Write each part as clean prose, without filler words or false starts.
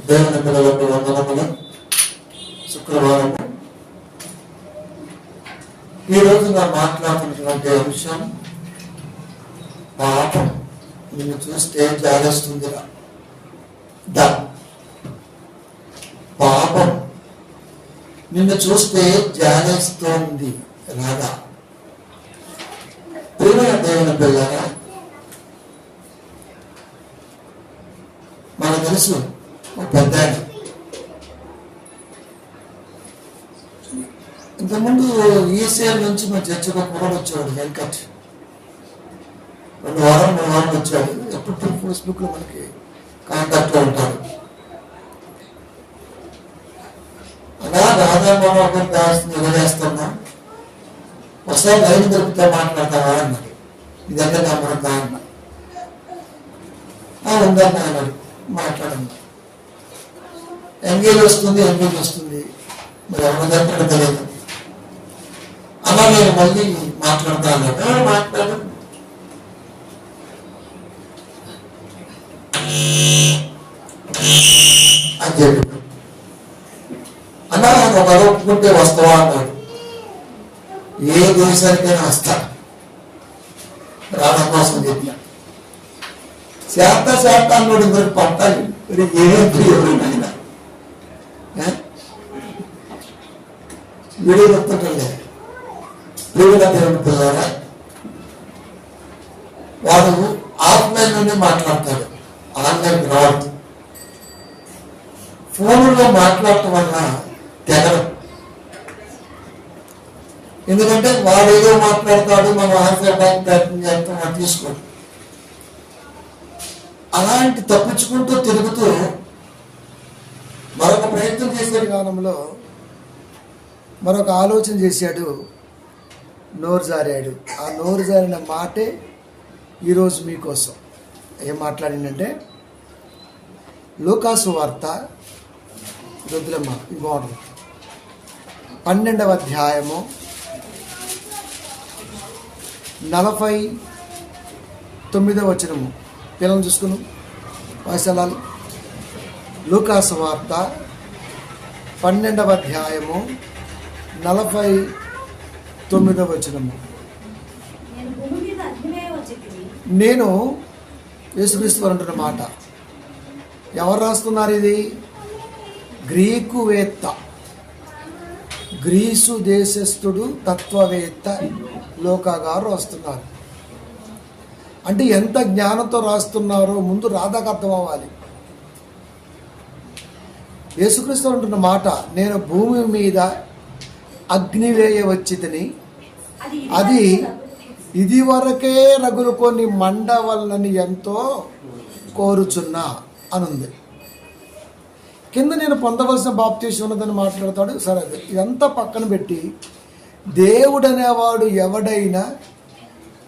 దేవుని పిల్లలకు వందనములు. శుక్రవారం ఈ రోజు నా మాట్లాడుతున్నటువంటి అంశం పాపం నిన్ను చూస్తే జాలేస్తుందిరా. పాపం నిన్ను చూస్తే జాలేస్తోంది రాగా. ప్రియమైన దేవుని పిల్లరా, మనకు తెలుసు ఒక పెద్ద ఇంతకుముందు ఈసీఎల్ నుంచి మా చర్చకు కూడా వచ్చాడు వెంకట్. 2 వారాలు 3 వారాలు వచ్చాడు. ఎప్పుడు ఫేస్బుక్ లో మనకి కాంటాక్ట్ లో ఉంటాడు. అలా రాధామోహన్ దాస్ నిలవేస్తున్నా, ఒకసారి లైన్ దొరికితే మాట్లాడతావా అన్నాడు. ఇదంతా నా మనకు అన్నా ఉందన్నా అన్నాడు. మాట్లాడన్నా ఎంగేజ్ వస్తుంది మరి ఎవరి దగ్గర తెలియదు. అలా నేను మళ్ళీ మాట్లాడతా అన్నాడు. మాట్లాడు అని చెప్పి అన్నా ఒక ఒప్పుకుంటే వస్తావా అన్నాడు. ఏ దేశానికైనా వస్తా రావడం కోసం చెప్పిన శాత అన్నాడు. మరి పట్టాలి ఏమైనా వీడియో చెప్తుంటే దేవుని పిల్లరా, వాడు ఆఫ్లైన్ లోనే మాట్లాడతాడు, ఆన్లైన్ రావద్దు. ఫోన్లో మాట్లాడటం వల్ల తెగడం. ఎందుకంటే వాడు ఏదో మాట్లాడతాడు, మనం ఆన్సర్ ప్రయత్నం చేస్తాం, తీసుకోండి. అలాంటి తప్పించుకుంటూ తిరుగుతూ మరొక ప్రయత్నం చేసే కాలంలో మరొక ఆలోచన చేశాడు, నోరు జారాడు. ఆ నోరు జారిన మాటే ఈరోజు మీకోసం. ఏం మాట్లాడిందంటే, లూకాసు వార్త రుద్రమ్మ బాగుంటుంది 12వ అధ్యాయము 49వ వచనము. పిల్లలు చూసుకుని వయసలాలు. లూకాసు వార్త 12వ అధ్యాయము 49వ వచనము. నేను యేసుక్రీస్తు అంటున్న మాట ఎవరు రాస్తున్నారు? ఇది గ్రీకువేత్త, గ్రీసు దేశస్థుడు, తత్వవేత్త లోకా గారు రాస్తున్నారు. అంటే ఎంత జ్ఞానంతో రాస్తున్నారో ముందు రాధకు అర్థం అవ్వాలి. యేసుక్రీస్తు అంటున్న మాట, నేను భూమి మీద అగ్నివేయ వచ్చితిని, అది ఇది వరకే రగులుకొని మండవల్లని ఎంతో కోరుచున్నా అనుంది. కింద నేను పొందవలసిన బాప్తీసం ఉన్నదని మాట్లాడతాడు. సరే, ఇదంతా పక్కన పెట్టి, దేవుడు అనేవాడు ఎవడైనా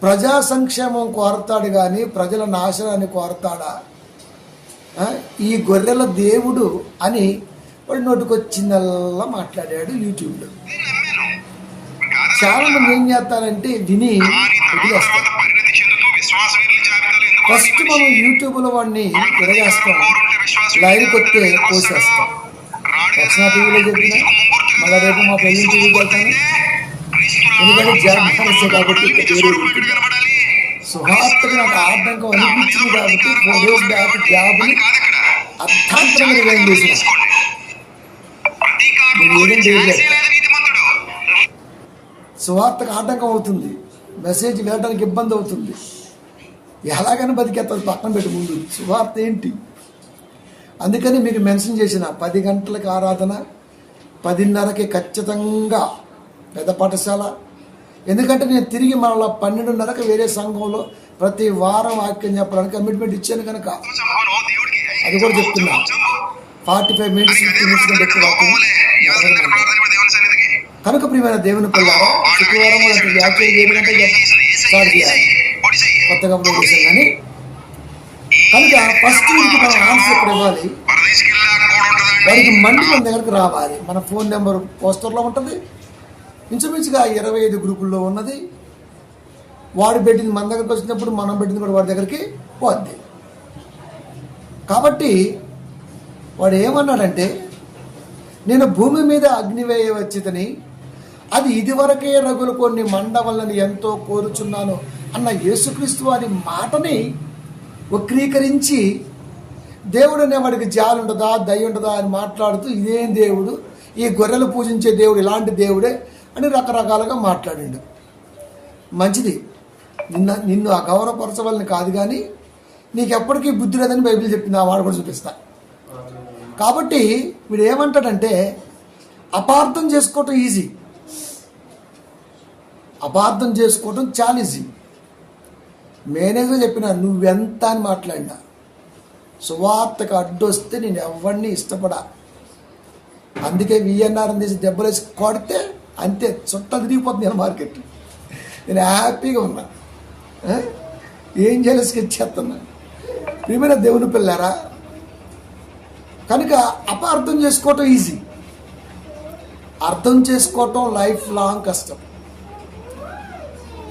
ప్రజా సంక్షేమం కోరతాడు కానీ ప్రజల నాశనాన్ని కోరతాడా? ఈ గొర్రెల దేవుడు అని వాడు నోటికొచ్చిందల్లా మాట్లాడాడు యూట్యూబ్లో. చాలా మంది ఏం చేస్తారంటే విని వదిలేస్తారు. ఫస్ట్ మనం యూట్యూబ్లో వాడిని తిరగేస్తాం, లైవ్కి వస్తే పోసేస్తాం. రక్షణ టీవీలో చెప్పిన మళ్ళీ రేపు మా పెళ్లి టీవీకి వెళ్తాను. ఎందుకంటే జాబ్ సమస్య కాబట్టి సుహార్తగా నాకు ఆర్థంకం అనిపించింది కాబట్టి 4 days బ్యాక్ జాబ్ని అర్థాంతరంగా రిజైన్ చేసిన. నేను ఏదేం చేయలేదు. సువార్తకు ఆటంకం అవుతుంది, మెసేజ్ వెళ్ళడానికి ఇబ్బంది అవుతుంది. ఎలాగైనా బతికేస్తుంది, పక్కన పెట్టి ముందు సువార్త ఏంటి. అందుకని మీకు మెన్షన్ చేసిన 10 గంటలకు ఆరాధన, 10:30కి ఖచ్చితంగా పెద్ద పాఠశాల. ఎందుకంటే నేను తిరిగి మళ్ళీ 12:30కి వేరే సంఘంలో ప్రతి వారం వాక్యం చెప్పడానికి కమిట్మెంట్ ఇచ్చాను కనుక అది కూడా చెప్తున్నా. 45 minutes 50 minutes కనుక ప్రియమైన దేవుని పిల్లారా, శుక్రవారం వ్యాఖ్యలు చేయడంటే స్టార్ట్ చేయాలి కొత్తగా ప్రవేశం. కానీ కనుక ఫస్ట్ వీడికి మనం ఆన్సర్ ఎక్కడ ఇవ్వాలి, వాడికి మండి మన దగ్గరకు రావాలి. మన ఫోన్ నెంబర్ పోస్టర్లో ఉంటుంది, ఇంచుమించుగా 25 గ్రూపుల్లో ఉన్నది. వాడు పెట్టింది మన దగ్గరకు వచ్చినప్పుడు మనం పెట్టింది కూడా వాడి దగ్గరికి పోద్ది. కాబట్టి వాడు ఏమన్నాడంటే, నేను భూమి మీద అగ్ని వేయవచ్చితని, అది ఇదివరకే రగులు కొన్ని మండవలని ఎంతో కోరుచున్నాను అన్న యేసుక్రీస్తు వారి మాటని వక్రీకరించి, దేవుడు అనేవాడికి జాలి ఉంటుందా, దయ ఉంటుందా అని మాట్లాడుతూ, ఇదేం దేవుడు, ఈ గొర్రెలు పూజించే దేవుడు ఇలాంటి దేవుడే అని రకరకాలుగా మాట్లాడిండు. మంచిది, నిన్ను అగౌరవపరచవాలని కాదు, కానీ నీకు ఎప్పటికీ బుద్ధి లేదని బైబిల్ చెప్పింది. ఆ వాడు కూడా చూపిస్తా. కాబట్టి వీడు ఏమంటాడంటే, అపార్థం చేసుకోవటం ఈజీ, అపార్థం చేసుకోవటం చాలా ఈజీ. మేనేజర్ చెప్పిన నువ్వెంత అని మాట్లాడినా, సువార్తకు అడ్డొస్తే నేను ఎవరిని ఇష్టపడా. అందుకే విఎన్ఆర్ తీసి దెబ్బలేసి కొడితే అంతే, చుట్ట తిరిగిపోతుంది నేను మార్కెట్. నేను హ్యాపీగా ఉన్నా, ఏం చేయాలి స్కెచ్ చేస్తున్నా. ప్రియమైన దేవుని పిల్లారా, కనుక అపార్థం చేసుకోవటం ఈజీ, అర్థం చేసుకోవటం లైఫ్ లాంగ్ కష్టం.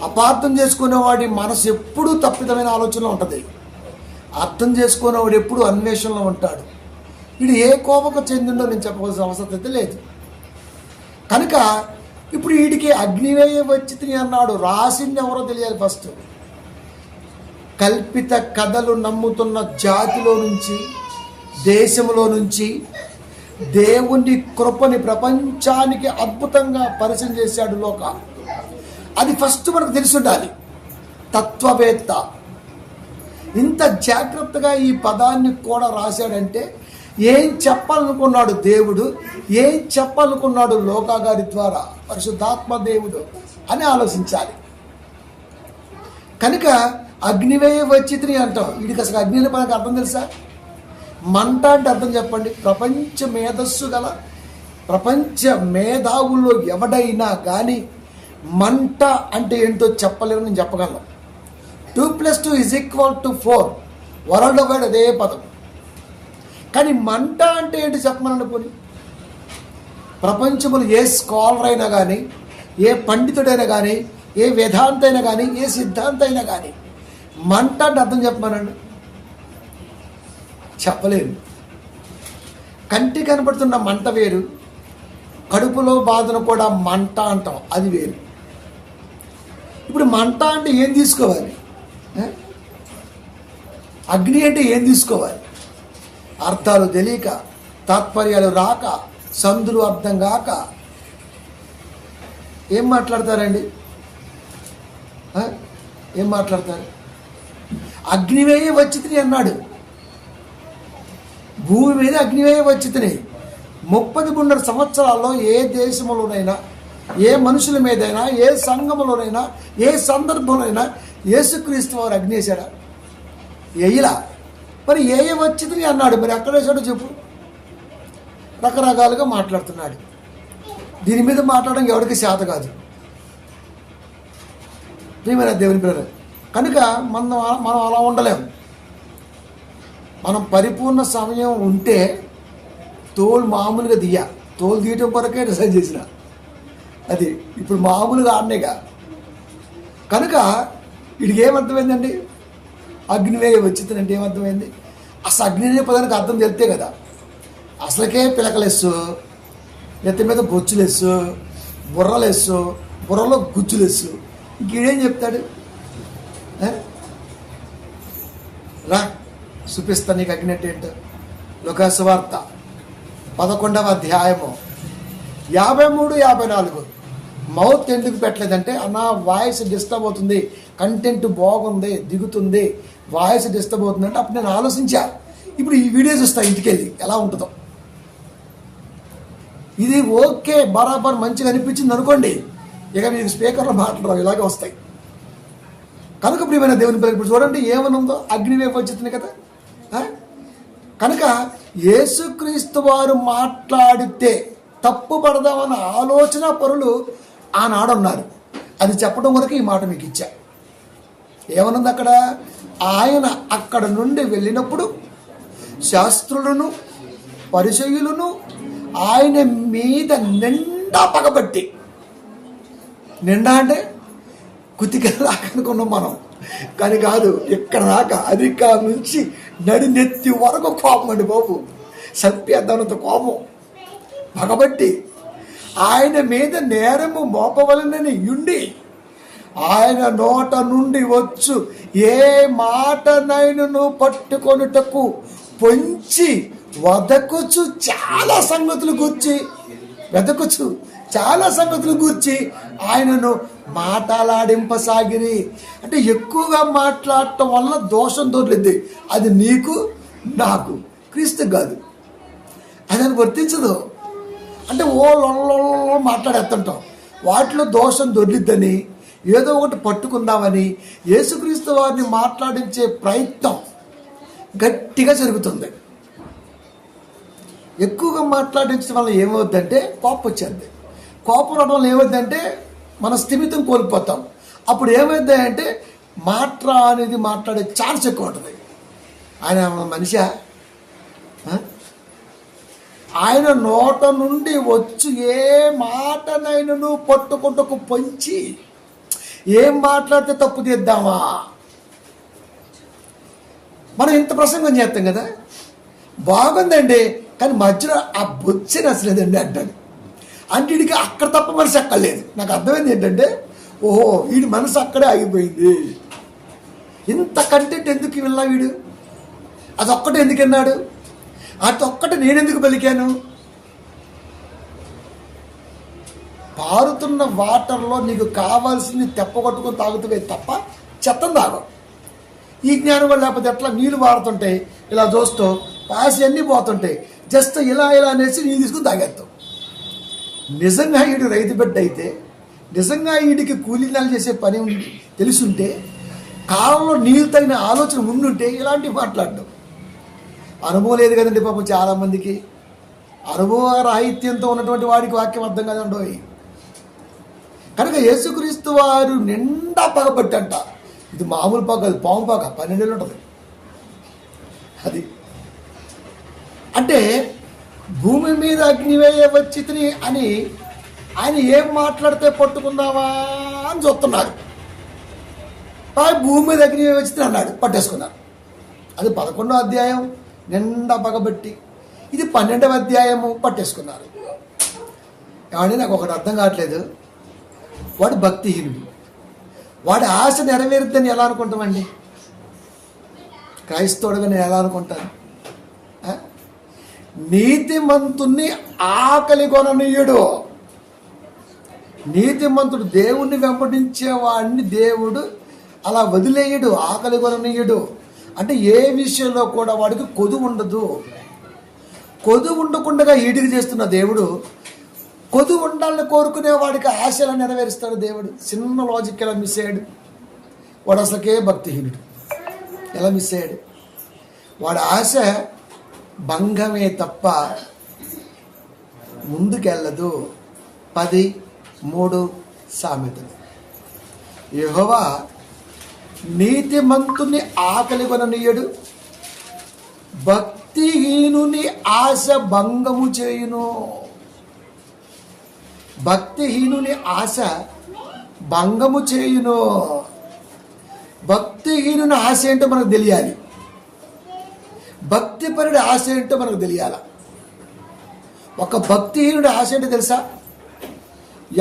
అపార్థం చేసుకునేవాడి మనసు ఎప్పుడూ తప్పిదమైన ఆలోచనలో ఉంటుంది, అర్థం చేసుకునేవాడు ఎప్పుడు అన్వేషణలో ఉంటాడు. వీడు ఏ కోపకు చెందిండో నేను చెప్పవలసిన అవసరం అయితే లేదు. కనుక ఇప్పుడు వీడికి అగ్నివేయ వచ్చింది అన్నాడు, రాసింది ఎవరో తెలియాలి. ఫస్ట్ కల్పిత కథలు నమ్ముతున్న జాతిలో నుంచి, దేశంలో నుంచి దేవుని కృపని ప్రపంచానికి అద్భుతంగా పరిచయం చేశాడు లోక. అది ఫస్ట్ మనకు తెలిసి ఉండాలి. తత్వవేత్త ఇంత జాగ్రత్తగా ఈ పదాన్ని కూడా రాశాడంటే ఏం చెప్పాలనుకున్నాడు దేవుడు, ఏం చెప్పాలనుకున్నాడు లోకా గారి ద్వారా, పరిశుద్ధాత్మ దేవుడు అని ఆలోచించాలి. కనుక అగ్నివేయ వచ్చితిని అంటాం. వీడికి అసలు అగ్నిల పనికి అర్థం తెలుసా? మంట అంటే అర్థం చెప్పండి. ప్రపంచ మేధస్సు గల ప్రపంచ మేధావుల్లో ఎవడైనా కానీ మంట అంటే ఏంటో చెప్పలేరు, నేను చెప్పగలను. 2+2 = 4 వరల్డ్ వైడ్ అదే పదం. కానీ మంట అంటే ఏంటి చెప్పమని పోనీ. ప్రపంచంలో ఏ స్కాలర్ అయినా కానీ, ఏ పండితుడైనా కానీ, ఏ వేదాంత అయినా కానీ, ఏ సిద్ధాంత అయినా కానీ మంట అంటే అర్థం చెప్పమనండి, చెప్పలేరు. కంటి కనపడుతున్న మంట వేరు, కడుపులో బాధను కూడా మంట అంటాం, అది వేరు. ఇప్పుడు మంట అంటే ఏం తీసుకోవాలి, అగ్ని అంటే ఏం తీసుకోవాలి? అర్థాలు తెలియక, తాత్పర్యాలు రాక, సందులు అర్థం కాక ఏం మాట్లాడతారండి? ఏం మాట్లాడతారు? అగ్నివేయ వచ్చితిని అన్నాడు. భూమి మీద అగ్నివేయ వచ్చితిని. 30 సంవత్సరాల్లో ఏ దేశంలోనైనా, ఏ మనుషుల మీదైనా, ఏ సంఘంలోనైనా, ఏ సందర్భంలోనైనా యేసుక్రీస్తు వారు అగ్ని వేశాడా? వేయలా. మరి ఏ వచ్చింది అన్నాడు, మరి ఎక్కడ వేసాడో చెప్పు. రకరకాలుగా మాట్లాడుతున్నాడు. దీని మీద మాట్లాడడం ఎవరికి చేత కాదు, ప్రియమైన దేవుని పిల్లలు. కనుక మనం అలా ఉండలేము. మనం పరిపూర్ణ సమయం ఉంటే తోలు మామూలుగా తోలు తీయటం కొరకే డిసైడ్ చేసిన అది, ఇప్పుడు మామూలుగా ఆడినేగా. కనుక వీడికి ఏమర్థమైందండి? అగ్నివేయ వచ్చిందంటే ఏమర్థమైంది? అసలు అగ్నివేయ పదానికి అర్థం తెలితే కదా. అసలుకే పిలకలెస్సు, నెత్తి మీద బొచ్చులెస్సు, బుర్రలెస్సు, బుర్రలో గుచ్చులెస్సు, ఇంకేం చెప్తాడు? రా చూపిస్తా నీకు అగ్ని అంటే ఏంటో. లోకా సువార్త 11వ అధ్యాయము 53, 54. మౌత్ ఎందుకు పెట్టలేదంటే, అన్న వాయిస్ డిస్టర్బ్ అవుతుంది, కంటెంట్ బాగుంది, దిగుతుంది, వాయిస్ డిస్టర్బ్ అవుతుందంటే అప్పుడు నేను ఆలోచించా. ఇప్పుడు ఈ వీడియో చూస్తా ఇంటికి వెళ్ళి ఎలా ఉంటుందో. ఇది ఓకే బరాబర్ మంచిగా అనిపించింది అనుకోండి, ఇక మీకు స్పీకర్లో మాట్లాడరు, ఇలాగే వస్తాయి. కనుక ప్రియమైన దేవుని పిల్లలు ఇప్పుడు చూడండి ఏమని ఉందో, అగ్నివేయ వచ్చింది కదా. కనుక యేసుక్రీస్తు వారు మాట్లాడితే తప్పు పడదామన్న ఆలోచన పరులు ఆనాడున్నారు. అది చెప్పడం వరకు ఈ మాట మీకు ఇచ్చా. ఏమనుంది అక్కడ? ఆయన అక్కడ నుండి వెళ్ళినప్పుడు శాస్త్రులను పరిసయ్యులను ఆయన మీద నిండా పగబట్టి, నిండా అంటే కుతికల దాకా అనుకున్నాం మనం, కానీ కాదు, ఇక్కడ దాకా అధిక నుంచి నడినెత్తి వరకు కోపం అండి బాబు. చంపేద్దానంత కోపం పగబట్టి ఆయన మీద నేరము మోపవలనని ఉండి ఆయన నోట నుండి వచ్చు ఏ మాటనైనను పట్టుకొనుటకు పొంచి వెదకుచు చాలా సంగతులు గూర్చి ఆయనను మాట్లాడింపసాగిరి. అంటే ఎక్కువగా మాట్లాడటం వల్ల దోషం దొరికింది. అది నీకు నాకు, క్రీస్తు కాదు. అదని వర్తించదు. అంటే మాట్లాడేస్తుంటాం. వాటిలో దోషం దొరికిద్దని ఏదో ఒకటి పట్టుకుందామని యేసుక్రీస్తు వారిని మాట్లాడించే ప్రయత్నం గట్టిగా జరుగుతుంది. ఎక్కువగా మాట్లాడించడం వల్ల ఏమవుద్దంటే కోపం వచ్చేది. కోపం రావడం వల్ల ఏమవుద్దంటే మన స్థిమితం కోల్పోతాం. అప్పుడు ఏమైందంటే అనేది మాట్లాడే ఛాన్స్ ఎక్కువ ఉంటుంది. ఆయన మనిషి ఆయన నోట నుండి వచ్చి ఏ మాటనైనను పట్టుకుంటకు పొంచి ఏం మాట్లాడితే తప్పు తీద్దామా. మనం ఇంత ప్రసంగం చేస్తాం కదా, బాగుందండి, కానీ మధ్యలో ఆ బొచ్చి నచ్చలేదండి అంటాడు. అంటే వీడికి అక్కడ తప్ప మనసు ఎక్కలేదు. నాకు అర్థమైంది ఏంటంటే, ఓహో వీడి మనసు అక్కడే ఆగిపోయింది. ఇంత కంటెంట్ ఎందుకు విన్నా వీడు, అదొక్కటే ఎందుకు విన్నాడు, అదొక్కటే నేనెందుకు పలికాను. పారుతున్న వాటర్లో నీకు కావాల్సింది తెప్పగొట్టుకుని తాగుతావే తప్ప చెత్తం తాగవు. ఈ జ్ఞానం వల్ల లేకపోతే ఎట్లా నీళ్ళు పారుతుంటాయి, ఇలా చూస్తూ పాసి అన్నీ పోతుంటాయి, జస్ట్ ఇలా అనేసి నీళ్ళు తీసుకుని తాగేస్తావు. నిజంగా వీడు రైతు బిడ్డ అయితే, నిజంగా వీడికి కూలీనాలు చేసే పని తెలుసుంటే, కాలంలో నీళ్ళు తగిన ఆలోచన ఉండుంటే ఇలాంటివి మాట్లాడడం. అనుభవం లేదు కదండి పాపం చాలామందికి. అనుభవ రాహిత్యంతో ఉన్నటువంటి వాడికి వాక్యం అర్థం కదండో. కనుక యేసుక్రీస్తు వారు నిండా పగబట్టంట. ఇది మామూలు పగ కాదు, పాము పగ 12 ఏళ్ళు ఉంటుంది. అది అంటే భూమి మీద అగ్నివేయ వచ్చితిని అని ఆయన ఏం మాట్లాడితే పట్టుకుందామా అని చూస్తున్నారు. భూమి మీద అగ్నివేయ వచ్చితిని అన్నాడు, పట్టేసుకున్నారు. అది 11వ అధ్యాయం నిండా పగబట్టి. ఇది 12వ అధ్యాయము పట్టేసుకున్నారు. కానీ నాకు ఒకటి అర్థం కావట్లేదు, వాడు భక్తిహీనుడు, వాడి ఆశ నెరవేరుద్దని ఎలా అనుకుంటామండి? క్రైస్తవుడుగా నేను ఎలా అనుకుంటాను? నీతిమంతుణ్ణి ఆకలి కొననీయుడు. నీతిమంతుడు దేవుణ్ణి వెంబడించేవాడిని దేవుడు అలా వదిలేయడు, ఆకలి కొననీయుడు. అంటే ఏ విషయంలో కూడా వాడికి కొదువు ఉండదు. కొదువు ఉండకుండా ఈడికి చేస్తున్న దేవుడు కొదువు ఉండాలని కోరుకునే వాడికి ఆశలు నెరవేరుస్తాడు దేవుడు. చిన్న లాజిక్ ఎలా మిస్ అయ్యాడు వాడు, అసలుకే భక్తిహీనుడు. ఎలా మిస్ అయ్యాడు? వాడి ఆశ భంగమే తప్ప ముందుకెళ్ళదు. 10:3 సామెతలు. యెహోవా నీతిమంతుని ఆకలి కొననీయడు, భక్తిహీనుని ఆశ భంగము చేయును. భక్తిహీనుని ఆశ భంగము చేయును. భక్తిహీనుని ఆశ ఏంటో మనకు తెలియాలి, భక్తిపరుడి ఆశ ఏంటో మనకు తెలియాల. ఒక భక్తిహీనుడి ఆశ ఏంటో తెలుసా?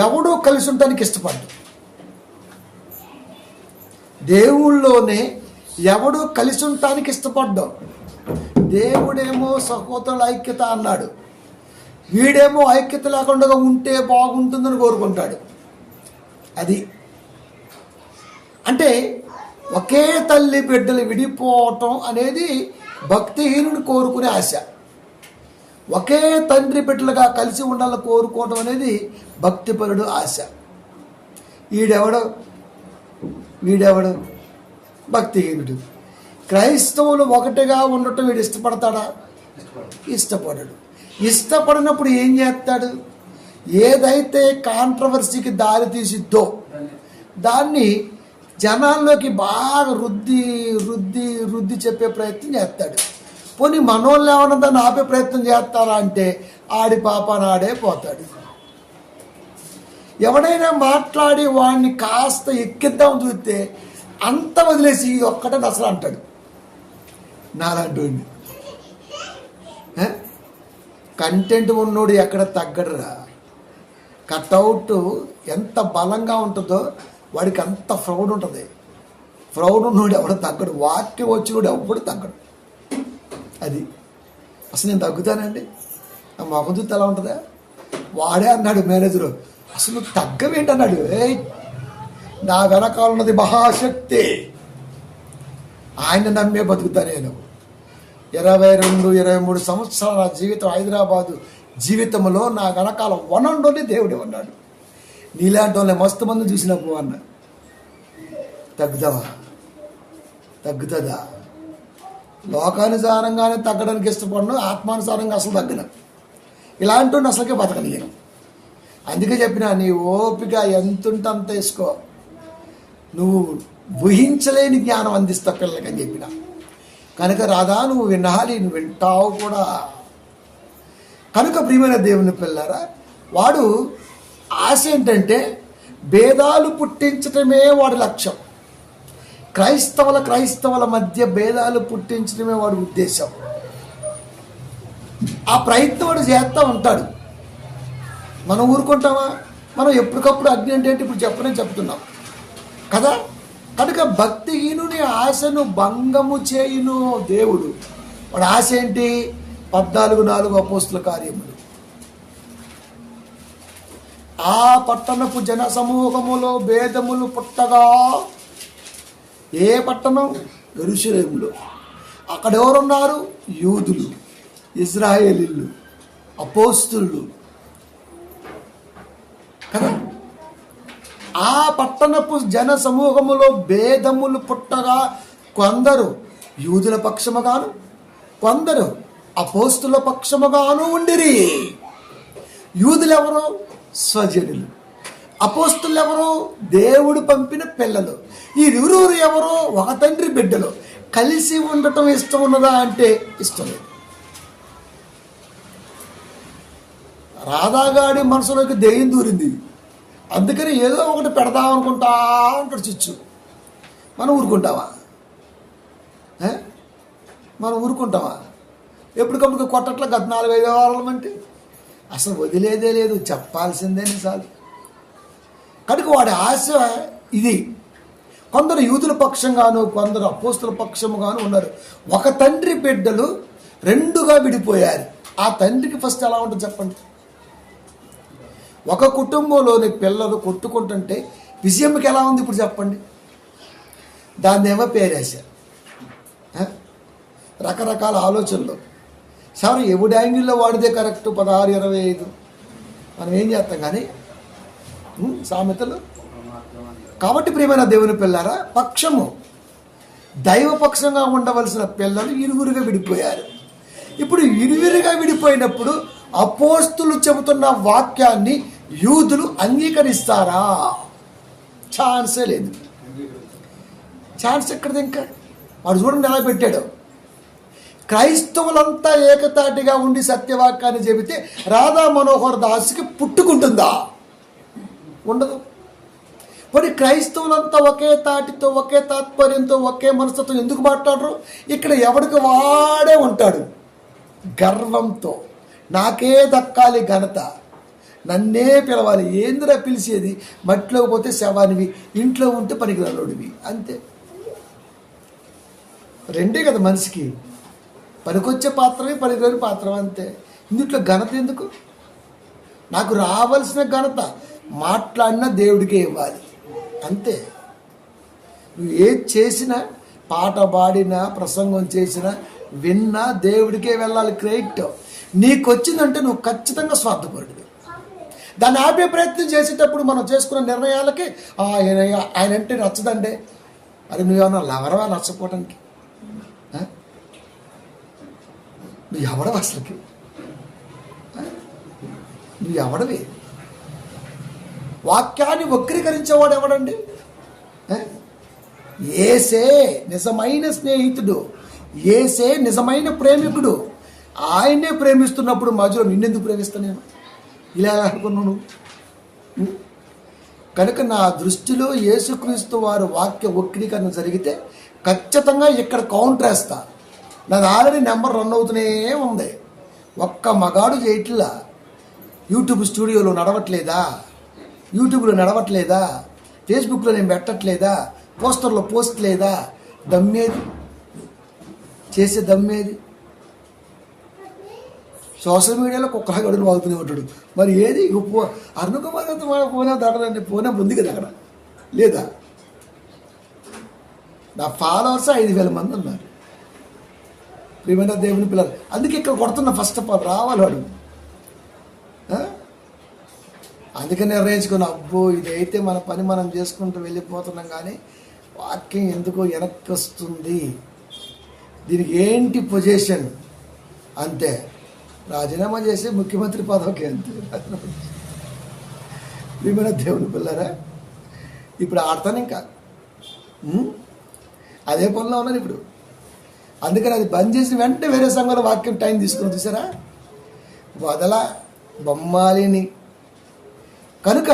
ఎవడో కలిసి ఉండటానికి ఇష్టపడ్డు. దేవుళ్ళలోనే ఎవడో కలిసి ఉండటానికి ఇష్టపడ్డాం. దేవుడేమో సహోదరుల ఐక్యత అన్నాడు, వీడేమో ఐక్యత లేకుండా ఉంటే బాగుంటుందని కోరుకుంటాడు. అది అంటే ఒకే తల్లి బిడ్డలు విడిపోవటం అనేది భక్తిహీనుని కోరుకునే ఆశ. ఒకే తండ్రి బిడ్డలుగా కలిసి ఉండాలని కోరుకోవడం అనేది భక్తిపరుడు ఆశ. వీడెవడు భక్తిహీనుడు. క్రైస్తవులు ఒకటిగా ఉండటం వీడు ఇష్టపడతాడా? ఇష్టపడడు. ఇష్టపడినప్పుడు ఏం చేస్తాడు? ఏదైతే కాంట్రవర్సీకి దారి తీసిద్దో దాన్ని జనాల్లోకి బాగా రుద్ది చెప్పే ప్రయత్నం చేస్తాడు. పోనీ మనోళ్ళు ఏమన్నా దాన్ని ఆపే ప్రయత్నం చేస్తారా అంటే ఆడి పాపనాడే పోతాడు. ఎవడైనా మాట్లాడి వాడిని కాస్త ఎక్కిద్దాం చూస్తే అంత వదిలేసి ఒక్కటే అసలు అంటాడు నాలాంటి. కంటెంట్ ఉన్నోడు ఎక్కడ తగ్గడురా. కట్అవుట్ ఎంత బలంగా ఉంటుందో వాడికి అంత ప్రౌడ్ ఉంటుంది. ప్రౌడ్ ఉన్నోడు ఎవడు తగ్గడు, వాక్యం వచ్చినోడు ఎవడు తగ్గడు. అది అసలు నేను తగ్గుతానండి, నా మొఖం చూస్తే ఎలా ఉంటుందా? వాడే అన్నాడు మేనేజరు, అసలు తగ్గవేంటన్నాడు. నా వెనకాల ఉన్నది మహాశక్తి, ఆయన నమ్మే బతుకుతా నేను. 22-23 సంవత్సరాల జీవితం హైదరాబాదు జీవితంలో నా వెనకాల వనండోని దేవుడు ఉన్నాడు. నీలాంటి వాళ్ళని మస్తు మంది చూసినప్పుడు అన్న తగ్గుతావా? తగ్గుతుందా? లోకానుసారంగానే తగ్గడానికి ఇష్టపడను, ఆత్మానుసారంగా అసలు తగ్గను. ఇలాంటి అసలుకే బతకలేను. అందుకే చెప్పిన నీ ఓపిక ఎంతుంటే అంత వేసుకో, నువ్వు ఊహించలేని జ్ఞానం అందిస్తా పిల్లలకని చెప్పిన. కనుక రాధా నువ్వు వినాలి, నువ్వు వింటావు కూడా. కనుక ప్రియమైన దేవుని పిల్లారా, వాడు ఆశ ఏంటంటే భేదాలు పుట్టించటమే వాడి లక్ష్యం. క్రైస్తవుల మధ్య భేదాలు పుట్టించడమే వాడి ఉద్దేశం. ఆ ప్రయత్నం వాడు చేస్తూ ఉంటాడు. మనం ఊరుకుంటామా? మనం ఎప్పటికప్పుడు అగ్ని అంటే ఇప్పుడు చెప్తున్నాం కదా. కనుక భక్తిహీనుని ఆశను భంగము చేయును దేవుడు. వాడు ఆశ ఏంటి? 14:4 అపోస్తుల కార్యములు. ఆ పట్టణపు జన సమూహములో భేదములు పుట్టగా, ఏ పట్టణం? యెరూషలేములో. అక్కడ ఎవరున్నారు? యూదులు, ఇజ్రాయేలీలు, అపోస్తులు కదా. ఆ పట్టణపు జన సమూహములో భేదములు పుట్టగా కొందరు యూదుల పక్షముగాను కొందరు అపోస్తుల పక్షముగాను ఉండిరి. యూదులు ఎవరు? స్వజనులు. అపోస్తులు ఎవరు? దేవుడు పంపిన పిల్లలు. ఈ ఇరువురు ఎవరు? ఒక తండ్రి బిడ్డలు. కలిసి ఉండటం ఇష్టం ఉన్నదా అంటే ఇష్టం లేదు. రాధాగాడి మనసులోకి దెయ్యం దూరింది. అందుకని ఏదో ఒకటి పెడదామనుకుంటా అంటాడు చిచ్చు. మనం ఊరుకుంటావా? మనం ఊరుకుంటావా? ఎప్పటికప్పుడు కొట్టట్ల గత 4-5 వారాలు అంటే అసలు వదిలేదే లేదు, చెప్పాల్సిందే చాలు. కనుక వాడి ఆశ ఇది. కొందరు యూదుల పక్షంగాను కొందరు అపోస్తుల పక్షముగాను ఉన్నారు. ఒక తండ్రి బిడ్డలు 2గా విడిపోయారు. ఆ తండ్రికి ఫస్ట్ ఎలా ఉంటుంది చెప్పండి? ఒక కుటుంబంలోని పిల్లలు కొట్టుకుంటుంటే విజయంకి ఎలా ఉంది ఇప్పుడు చెప్పండి? దాన్ని ఏమో పేరేశారు. రకరకాల ఆలోచనలు. సరే ఎవడి యాంగిల్లో వాడితే కరెక్ట్ 16-25 మనం ఏం చేస్తాం కానీ సామెతలు. కాబట్టి ప్రియమైన దేవుని పిల్లారా, పక్షము దైవపక్షంగా ఉండవలసిన పిల్లలు ఇరువురుగా విడిపోయారు. ఇప్పుడు ఇరువురుగా విడిపోయినప్పుడు అపోస్తులు చెబుతున్న వాక్యాన్ని యూదులు అంగీకరిస్తారా? ఛాన్సే లేదు. ఛాన్స్ ఎక్కడిది? ఇంకా వాడు చూడండి ఎలా పెట్టాడు. క్రైస్తవులంతా ఏకతాటిగా ఉండి సత్యవాక్యాన్ని చెబితే రాధా మనోహర్ దాస్కి పుట్టుకుంటుందా? ఉండదు. మరి క్రైస్తవులంతా ఒకే తాటితో ఒకే తాత్పర్యంతో ఒకే మనసుతో ఎందుకు మాట్లాడరు? ఇక్కడ ఎవడికి వాడే ఉంటాడు గర్వంతో. నాకే దక్కాలి ఘనత, నన్నే పిలవాలి. ఏందిరా పిలిచేది? మట్టిలో పోతే శవానివి, ఇంట్లో ఉంటే పనికిరాలోడివి. అంతే. రెండే కదా మనిషికి, పనికొచ్చే పాత్రమే పనికిరాని పాత్ర, అంతే. ఇందుట్లో ఘనత ఎందుకు? నాకు రావాల్సిన ఘనత మాట్లాడిన దేవుడికే ఇవ్వాలి, అంతే. నువ్వు ఏది చేసినా, పాట పాడినా, ప్రసంగం చేసినా, విన్నా దేవుడికే వెళ్ళాలి క్రెడిట్. నీకు వచ్చిందంటే నువ్వు ఖచ్చితంగా స్వార్థపరుడివి. దాన్ని ఆపే ప్రయత్నం చేసేటప్పుడు మనం చేసుకున్న నిర్ణయాలకి ఆయన అంటే నచ్చదండి. అది నువ్వేమన్నా లవరవా నచ్చపోవటానికి? నువ్వు ఎవడవు అసలుకి? నువ్వు ఎవడవి? వాక్యాన్ని వక్రీకరించేవాడు ఎవడండి? ఏసే నిజమైన స్నేహితుడు, ఏసే నిజమైన ప్రేమికుడు. ఆయనే ప్రేమిస్తున్నప్పుడు మధ్యలో నిన్నెందుకు ప్రేమిస్తా నేను? ఇలా అనుకున్నాను నువ్వు. కనుక నా దృష్టిలో యేసుక్రీస్తు వారు వాక్య వక్రీకరణ జరిగితే ఖచ్చితంగా ఇక్కడ కౌంటర్ వేస్తా. నాది ఆల్రెడీ నెంబర్ రన్ అవుతూనే ఉంది. ఒక్క మగాడు చేయట్లా. యూట్యూబ్ స్టూడియోలో నడవట్లేదా, యూట్యూబ్లో నడవట్లేదా, ఫేస్బుక్లో నేను పెట్టట్లేదా, పోస్టర్లో పోస్ట్ లేదా? దమ్మేది, చేసే దమ్మేది? సోషల్ మీడియాలో కుక్కలా గడులు వాగుతూనే ఉంటాడు. మరి ఏది అరుణ్ కుమార్ అంత పోనా దగడండి, పోనా ఉంది కదా అక్కడ లేదా? నా ఫాలోవర్స్ 5,000 మంది ఉన్నారు. ప్రియమైన దేవుని పిల్లలు, అందుకే ఇక్కడ కొడుతున్న ఫస్ట్ ఆఫ్ ఆల్ రావాలి వాడు. అందుకని నిర్ణయించుకున్న అబ్బో ఇదైతే మన పని మనం చేసుకుంటూ వెళ్ళిపోతున్నాం, కానీ వాక్యం ఎందుకో వెనక్కి వస్తుంది, దీనికి ఏంటి పొజిషన్ అంతే. రాజీనామా చేసి ముఖ్యమంత్రి పదవికి అంతే. ప్రియమైన దేవుని పిల్లరా, ఇప్పుడు ఆడతాను ఇంకా అదే పనిలో ఉన్నాను ఇప్పుడు. అందుకని అది బంద్ చేసి వెంటనే వేరే సంఘంలో వాక్యం టైం తీసుకుని చూసారా, వదల బొమ్మాలిని. కనుక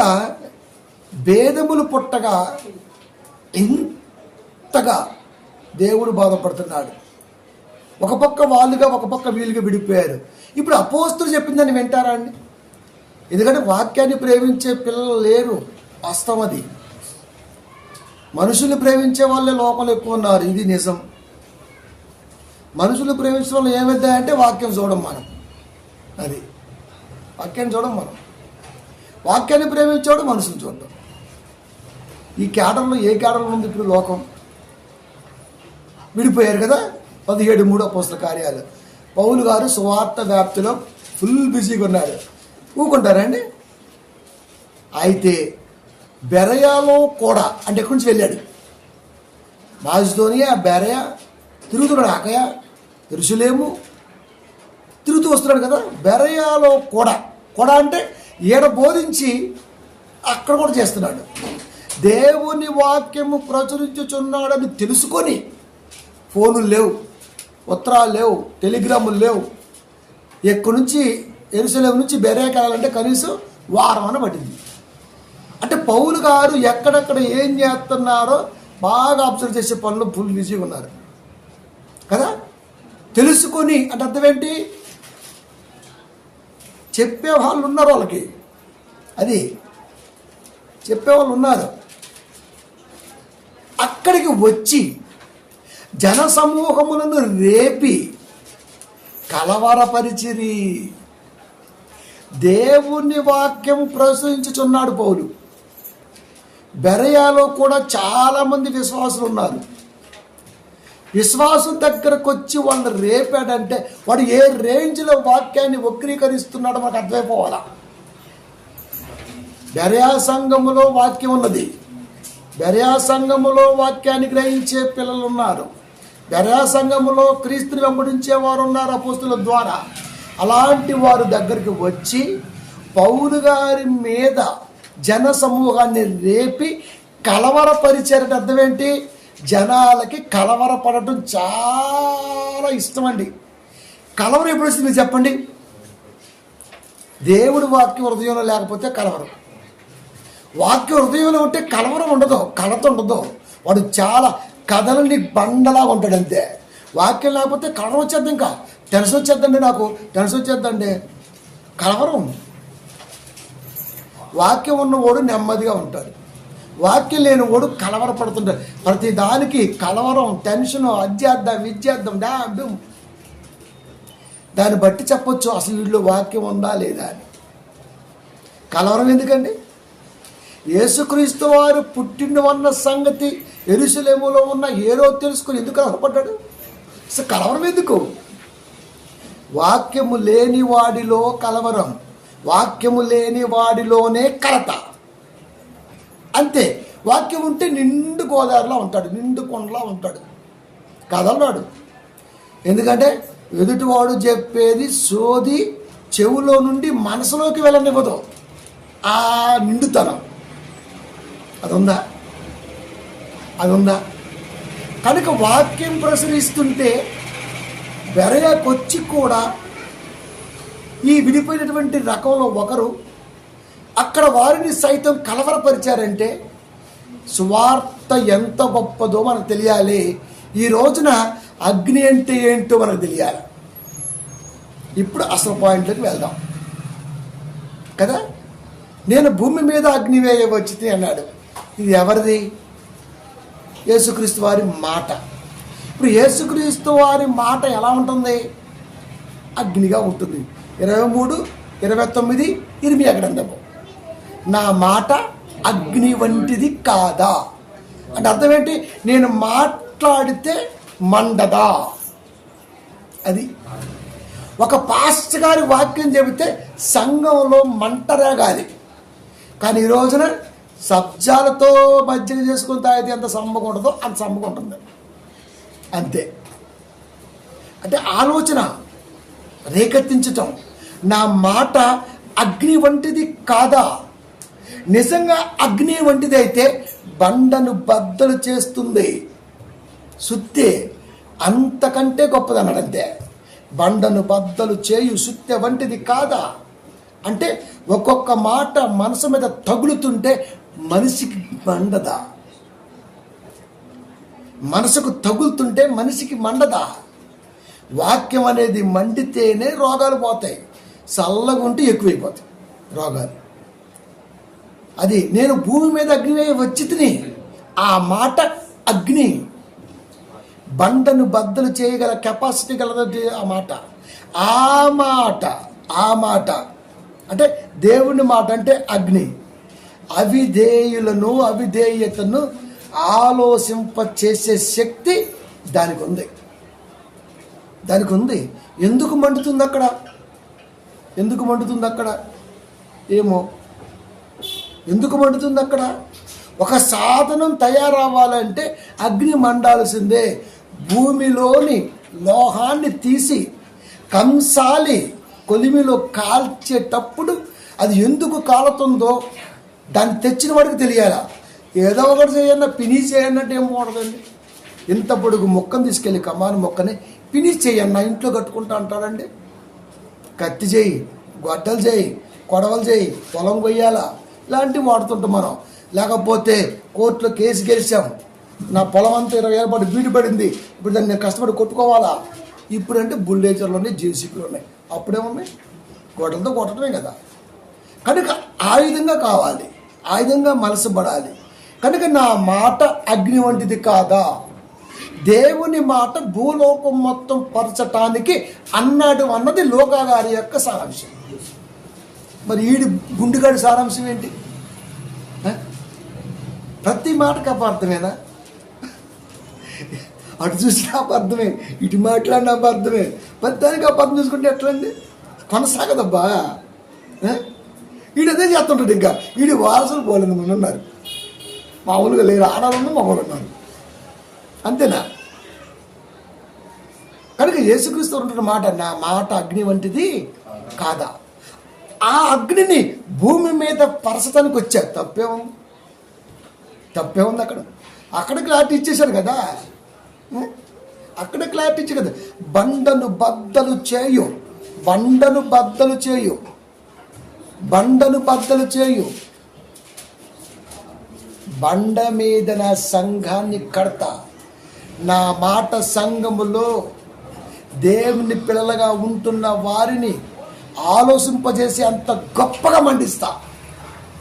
భేదములు పుట్టగా ఇంతగా దేవుడు బాధపడుతున్నాడు. ఒక పక్క వాళ్ళుగా, ఒక పక్క వీలుగా విడిపోయారు. ఇప్పుడు అపోస్తులు చెప్పిందని వింటారా అండి? ఎందుకంటే వాక్యాన్ని ప్రేమించే పిల్లలు లేరు, వాస్తవం అది. మనుషుల్ని ప్రేమించే వాళ్ళే లోపల ఎక్కువ ఉన్నారు, ఇది నిజం. మనుషులు ప్రేమించే వాళ్ళు ఏమిద్దాయంటే వాక్యం చూడం మనం, అది వాక్యాన్ని చూడం మనం. వాక్యాన్ని ప్రేమించేవాడు మనుషులు చూడడం. ఈ కేటర్లో ఏ కేటర్లో ఉంది ఇప్పుడు లోకం? విడిపోయారు కదా. 17:3 అపోస్తల కార్యాలు. పౌలు గారు సువార్త వ్యాప్తిలో ఫుల్ బిజీగా ఉన్నాడు, ఊకుంటారండి. అయితే బెరయాలో కూడా, అంటే ఎక్కడి నుంచి వెళ్ళాడు, మాజిదోనియా, బెరయ తిరుగుతున్నాడు, అకయ, యెరూషలేము తిరుగుతూ వస్తున్నాడు కదా. బెరయాలో కూడా అంటే ఈడ బోధించి అక్కడ కూడా చేస్తున్నాడు. దేవుని వాక్యము ప్రచురించుచున్నాడని తెలుసుకొని, ఫోనులు లేవు, ఉత్తరాలు లేవు, టెలిగ్రాములు లేవు, ఎక్కడి నుంచి యెరూషలేము నుంచి బెరయాకి వెళ్ళాలంటే కనీసం వారం అని పట్టింది. అంటే పౌలు గారు ఎక్కడెక్కడ ఏం చేస్తున్నారో బాగా అబ్జర్వ్ చేసే పనులు ఫుల్ బిజీగా ఉన్నారు కదా. తెలుసుకొని అంటే అర్థం ఏంటి? చెప్పేవాళ్ళు ఉన్నారు, వాళ్ళకి అది చెప్పేవాళ్ళు ఉన్నారు. అక్కడికి వచ్చి జన సమూహములను రేపి కలవరపరిచిరి. దేవుని వాక్యం ప్రశ్నించుచున్నాడు పౌలు. బెరయాలో కూడా చాలామంది విశ్వాసులు ఉన్నారు. విశ్వాసం దగ్గరకు వచ్చి వాళ్ళు రేపాడంటే వాడు ఏ రేంజ్లో వాక్యాన్ని వక్రీకరిస్తున్నాడో మనకు అర్థమైపోవాలా. బెరయా సంఘములో వాక్యం ఉన్నది, బెరయా సంఘములో వాక్యాన్ని గ్రహించే పిల్లలు ఉన్నారు, బెరయా సంఘములో క్రీస్తుని వెంబడించే వారు ఉన్నారు అపోస్తుల ద్వారా. అలాంటి వారు దగ్గరికి వచ్చి పౌలు గారి మీద జన సమూహాన్ని రేపి కలవరపరిచారంటే అర్థం ఏంటి? జనాలకి కలవరపడటం చాలా ఇష్టం అండి. కలవరం ఎప్పుడు వస్తుంది మీరు చెప్పండి? దేవుడి వాక్యం హృదయంలో లేకపోతే కలవరం. వాక్యం హృదయంలో ఉంటే కలవరం ఉండదు, కలత ఉండదు. వాడు చాలా కథలని బండలా ఉంటాడు అంతే. వాక్యం లేకపోతే కలవరం వచ్చేద్ది, ఇంకా టెన్షన్ వచ్చేద్దండి, నాకు టెన్షన్ వచ్చేద్దండి, కలవరం. వాక్యం ఉన్నవాడు నెమ్మదిగా ఉంటాడు, వాక్యం లేని వాడు కలవరపడుతుంటాడు. ప్రతి దానికి కలవరం, టెన్షను, అధ్యార్థం, విద్యార్థం, డామ్. దాన్ని బట్టి చెప్పొచ్చు అసలు వీళ్ళు వాక్యం ఉందా లేదా అని. కలవరం ఎందుకండి? యేసుక్రీస్తు వారు పుట్టినవన్న సంగతి యెరూషలేములో ఉన్న ఏరో తెలుసుకుని ఎందుకు కలవరపడ్డాడు? అసలు కలవరం ఎందుకు? వాక్యము లేని వాడిలో కలవరం, వాక్యము లేని వాడిలోనే కలత, అంతే. వాక్యం ఉంటే నిండు గోదావరిలో ఉంటాడు, నిండు కొండలా ఉంటాడు, కదలనాడు. ఎందుకంటే ఎదుటివాడు చెప్పేది సోది చెవులో నుండి మనసులోకి వెళ్ళనివ్వదు. ఆ నిండుతనం అది ఉందా? కనుక వాక్యం ప్రసరిస్తుంటే బెరయాకొచ్చి కూడా ఈ విడిపోయినటువంటి రకంలో ఒకరు అక్కడ వారిని సైతం కలవరపరిచారంటే సువార్త ఎంత గొప్పదో మనకు తెలియాలి. ఈ రోజున అగ్ని అంటే ఏంటో మనకు తెలియాలి. ఇప్పుడు అసలు పాయింట్లోకి వెళ్దాం కదా. నేను భూమి మీద అగ్ని వేయవచ్చి అన్నాడు. ఇది ఎవరిది? యేసుక్రీస్తు వారి మాట. ఇప్పుడు యేసుక్రీస్తు వారి మాట ఎలా ఉంటుంది? అగ్నిగా ఉంటుంది. 23:29 ఇర్మియా గ్రంథము. నా మాట అగ్ని వంటిది కాదా అంటే అర్థం ఏంటి? నేను మాట్లాడితే మండదా. అది ఒక పాస్టర్ గారి వాక్యం చెబితే సంఘంలో మంటరేగాలి. కానీ ఈ రోజున సబ్జాలతో మజ్జిగ చేసుకుని తాగితే ఎంత సమ్మగా ఉంటుందో అంత సమ్మగా ఉంటుంది. అంతే. అంటే ఆలోచన రేకెత్తించటం. నా మాట అగ్ని వంటిది కాదా? నిజంగా అగ్ని వంటిది అయితే బండను బద్దలు చేస్తుంది. సుత్తే అంతకంటే గొప్పదన్నాడు. అంతే. బండను బద్దలు చేయు సుత్తె వంటిది కాదా అంటే ఒక్కొక్క మాట మనసు మీద తగులుతుంటే మనిషికి మండదా? మనసుకు తగులుతుంటే మనిషికి మండదా? వాక్యం అనేది మండితేనే రోగాలు పోతాయి. చల్లగా ఉంటే ఎక్కువైపోతాయి రోగాలు. అది నేను భూమి మీద అగ్ని వేయ వచ్చి తిని, ఆ మాట అగ్ని బండను బద్దలు చేయగల కెపాసిటీ గలది. ఆ మాట అంటే దేవుని మాట అంటే అగ్ని. అవిధేయతను ఆలోచింప చేసే శక్తి దానికి ఉంది. ఎందుకు మండుతుంది అక్కడ? ఏమో ఎందుకు మండుతుంది అక్కడ? ఒక సాధనం తయారవ్వాలంటే అగ్ని మండాల్సిందే. భూమిలోని లోహాన్ని తీసి కంసాలి కొలిమిలో కాల్చేటప్పుడు అది ఎందుకు కాలుతుందో దాన్ని తెచ్చిన వాడికి తెలియాలా. ఏదో ఒకటి చేయన్నా ఫినిష్ చేయన్నట్టు ఏం కూడదండి. ఇంత పొడుగు మొక్కను తీసుకెళ్ళి కమాను మొక్కని ఫినిష్ చేయన్నా ఇంట్లో కట్టుకుంటా అంటారండి. కత్తి చేయి, గొడ్డలు చేయి, కొడవలు చేయి, పొలం కొయ్యాలా, ఇలాంటివి వాడుతుంటాం మనం. లేకపోతే కోర్టులో కేసు గెలిచాం, నా పొలం అంతా 20 ఏళ్ళ పాటు బీడు పడింది, ఇప్పుడు దాన్ని నేను కష్టపడి కొట్టుకోవాలా. ఇప్పుడంటే బుల్డేజర్లు ఉన్నాయి, జేసీపీలు ఉన్నాయి. అప్పుడేమున్నాయి? గొడ్డలతో కొట్టడమే కదా. కనుక ఆయుధంగా కావాలి, ఆయుధంగా మలసబడాలి. కనుక నా మాట అగ్ని వంటిది కాదా? దేవుని మాట భూలోకం మొత్తం పరచటానికి అన్నాడు అన్నది లోకా గారి యొక్క సారాంశం. మరి ఈడి గుండుగాడి సారాంశం ఏంటి? ప్రతి మాటకు అపార్థమేనా? అటు చూసిన అపార్థమే, ఇటు మాట్లాడిన అపార్థమే. ప్రతిదానికి అపార్థం చూసుకుంటే ఎట్లండి? కొనసాగదబ్బా. వీడదే చేస్తుంటాడు. ఇంకా వీడి వారసులు పోలేదు ముందు ఉన్నారు, మామూలుగా లేరు. ఆడాలన్నా మగవాళ్ళు ఉన్నారు. అంతేనా? కనుక యేసుక్రీస్తు ఉంటున్న మాట, నా మాట అగ్ని వంటిది కాదా? ఆ అగ్నిని భూమి మీద పరచడానికి వచ్చా. తప్పేముంది అక్కడ క్లారిటీ ఇచ్చేశారు కదా. అక్కడ క్లారిటీ ఇచ్చే కదా. బండను బద్దలు చేయు. బండ మీద నా సంఘాన్ని కడతా. నా మాట సంఘములో దేవుని పిల్లలుగా ఉంటున్న వారిని ఆలోచింపజేసి అంత గొప్పగా మండిస్తా.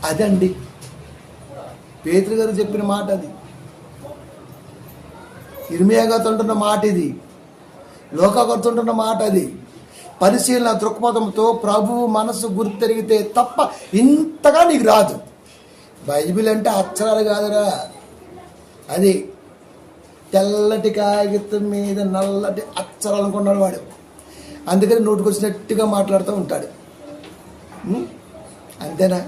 అదండి పేతురు గారు చెప్పిన మాట. అది ఇర్మియా గారు అంటున్న మాట, ఇది లోకా గారు అంటున్న మాట. అది పరిశీలన దృక్పథంతో ప్రభువు మనసు గుర్తెరిగితే తప్ప ఇంతగా నీకు రాదు. బైబిల్ అంటే అక్షరాలు కాదురా, అది తెల్లటి కాగితం మీద నల్లటి అక్షరాలు అనుకున్నాడు వాడు. అందుకని నోటికి వచ్చినట్టుగా మాట్లాడుతూ ఉంటాడు. అంతేనా?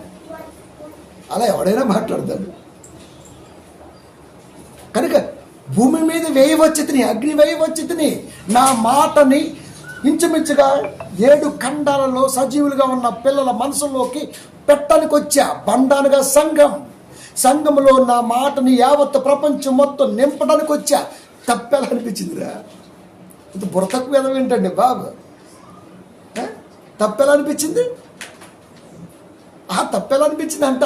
అలా ఎవడైనా మాట్లాడతాడు. కనుక భూమి మీద అగ్ని వేయవచ్చితిని, నా మాటని ఇంచుమించుగా 7 ఖండాలలో సజీవులుగా ఉన్న పిల్లల మనసులోకి పెట్టడానికి వచ్చా. బండానుగా సంఘంలో నా మాటని యావత్ ప్రపంచం మొత్తం నింపడానికి వచ్చా. తప్పెలా అనిపించిందిరా? ఇది బుర్రతకు వేదం ఏంటండి బాబు? తప్పెలా అనిపించింది? తప్పెలా అనిపించింది అంట.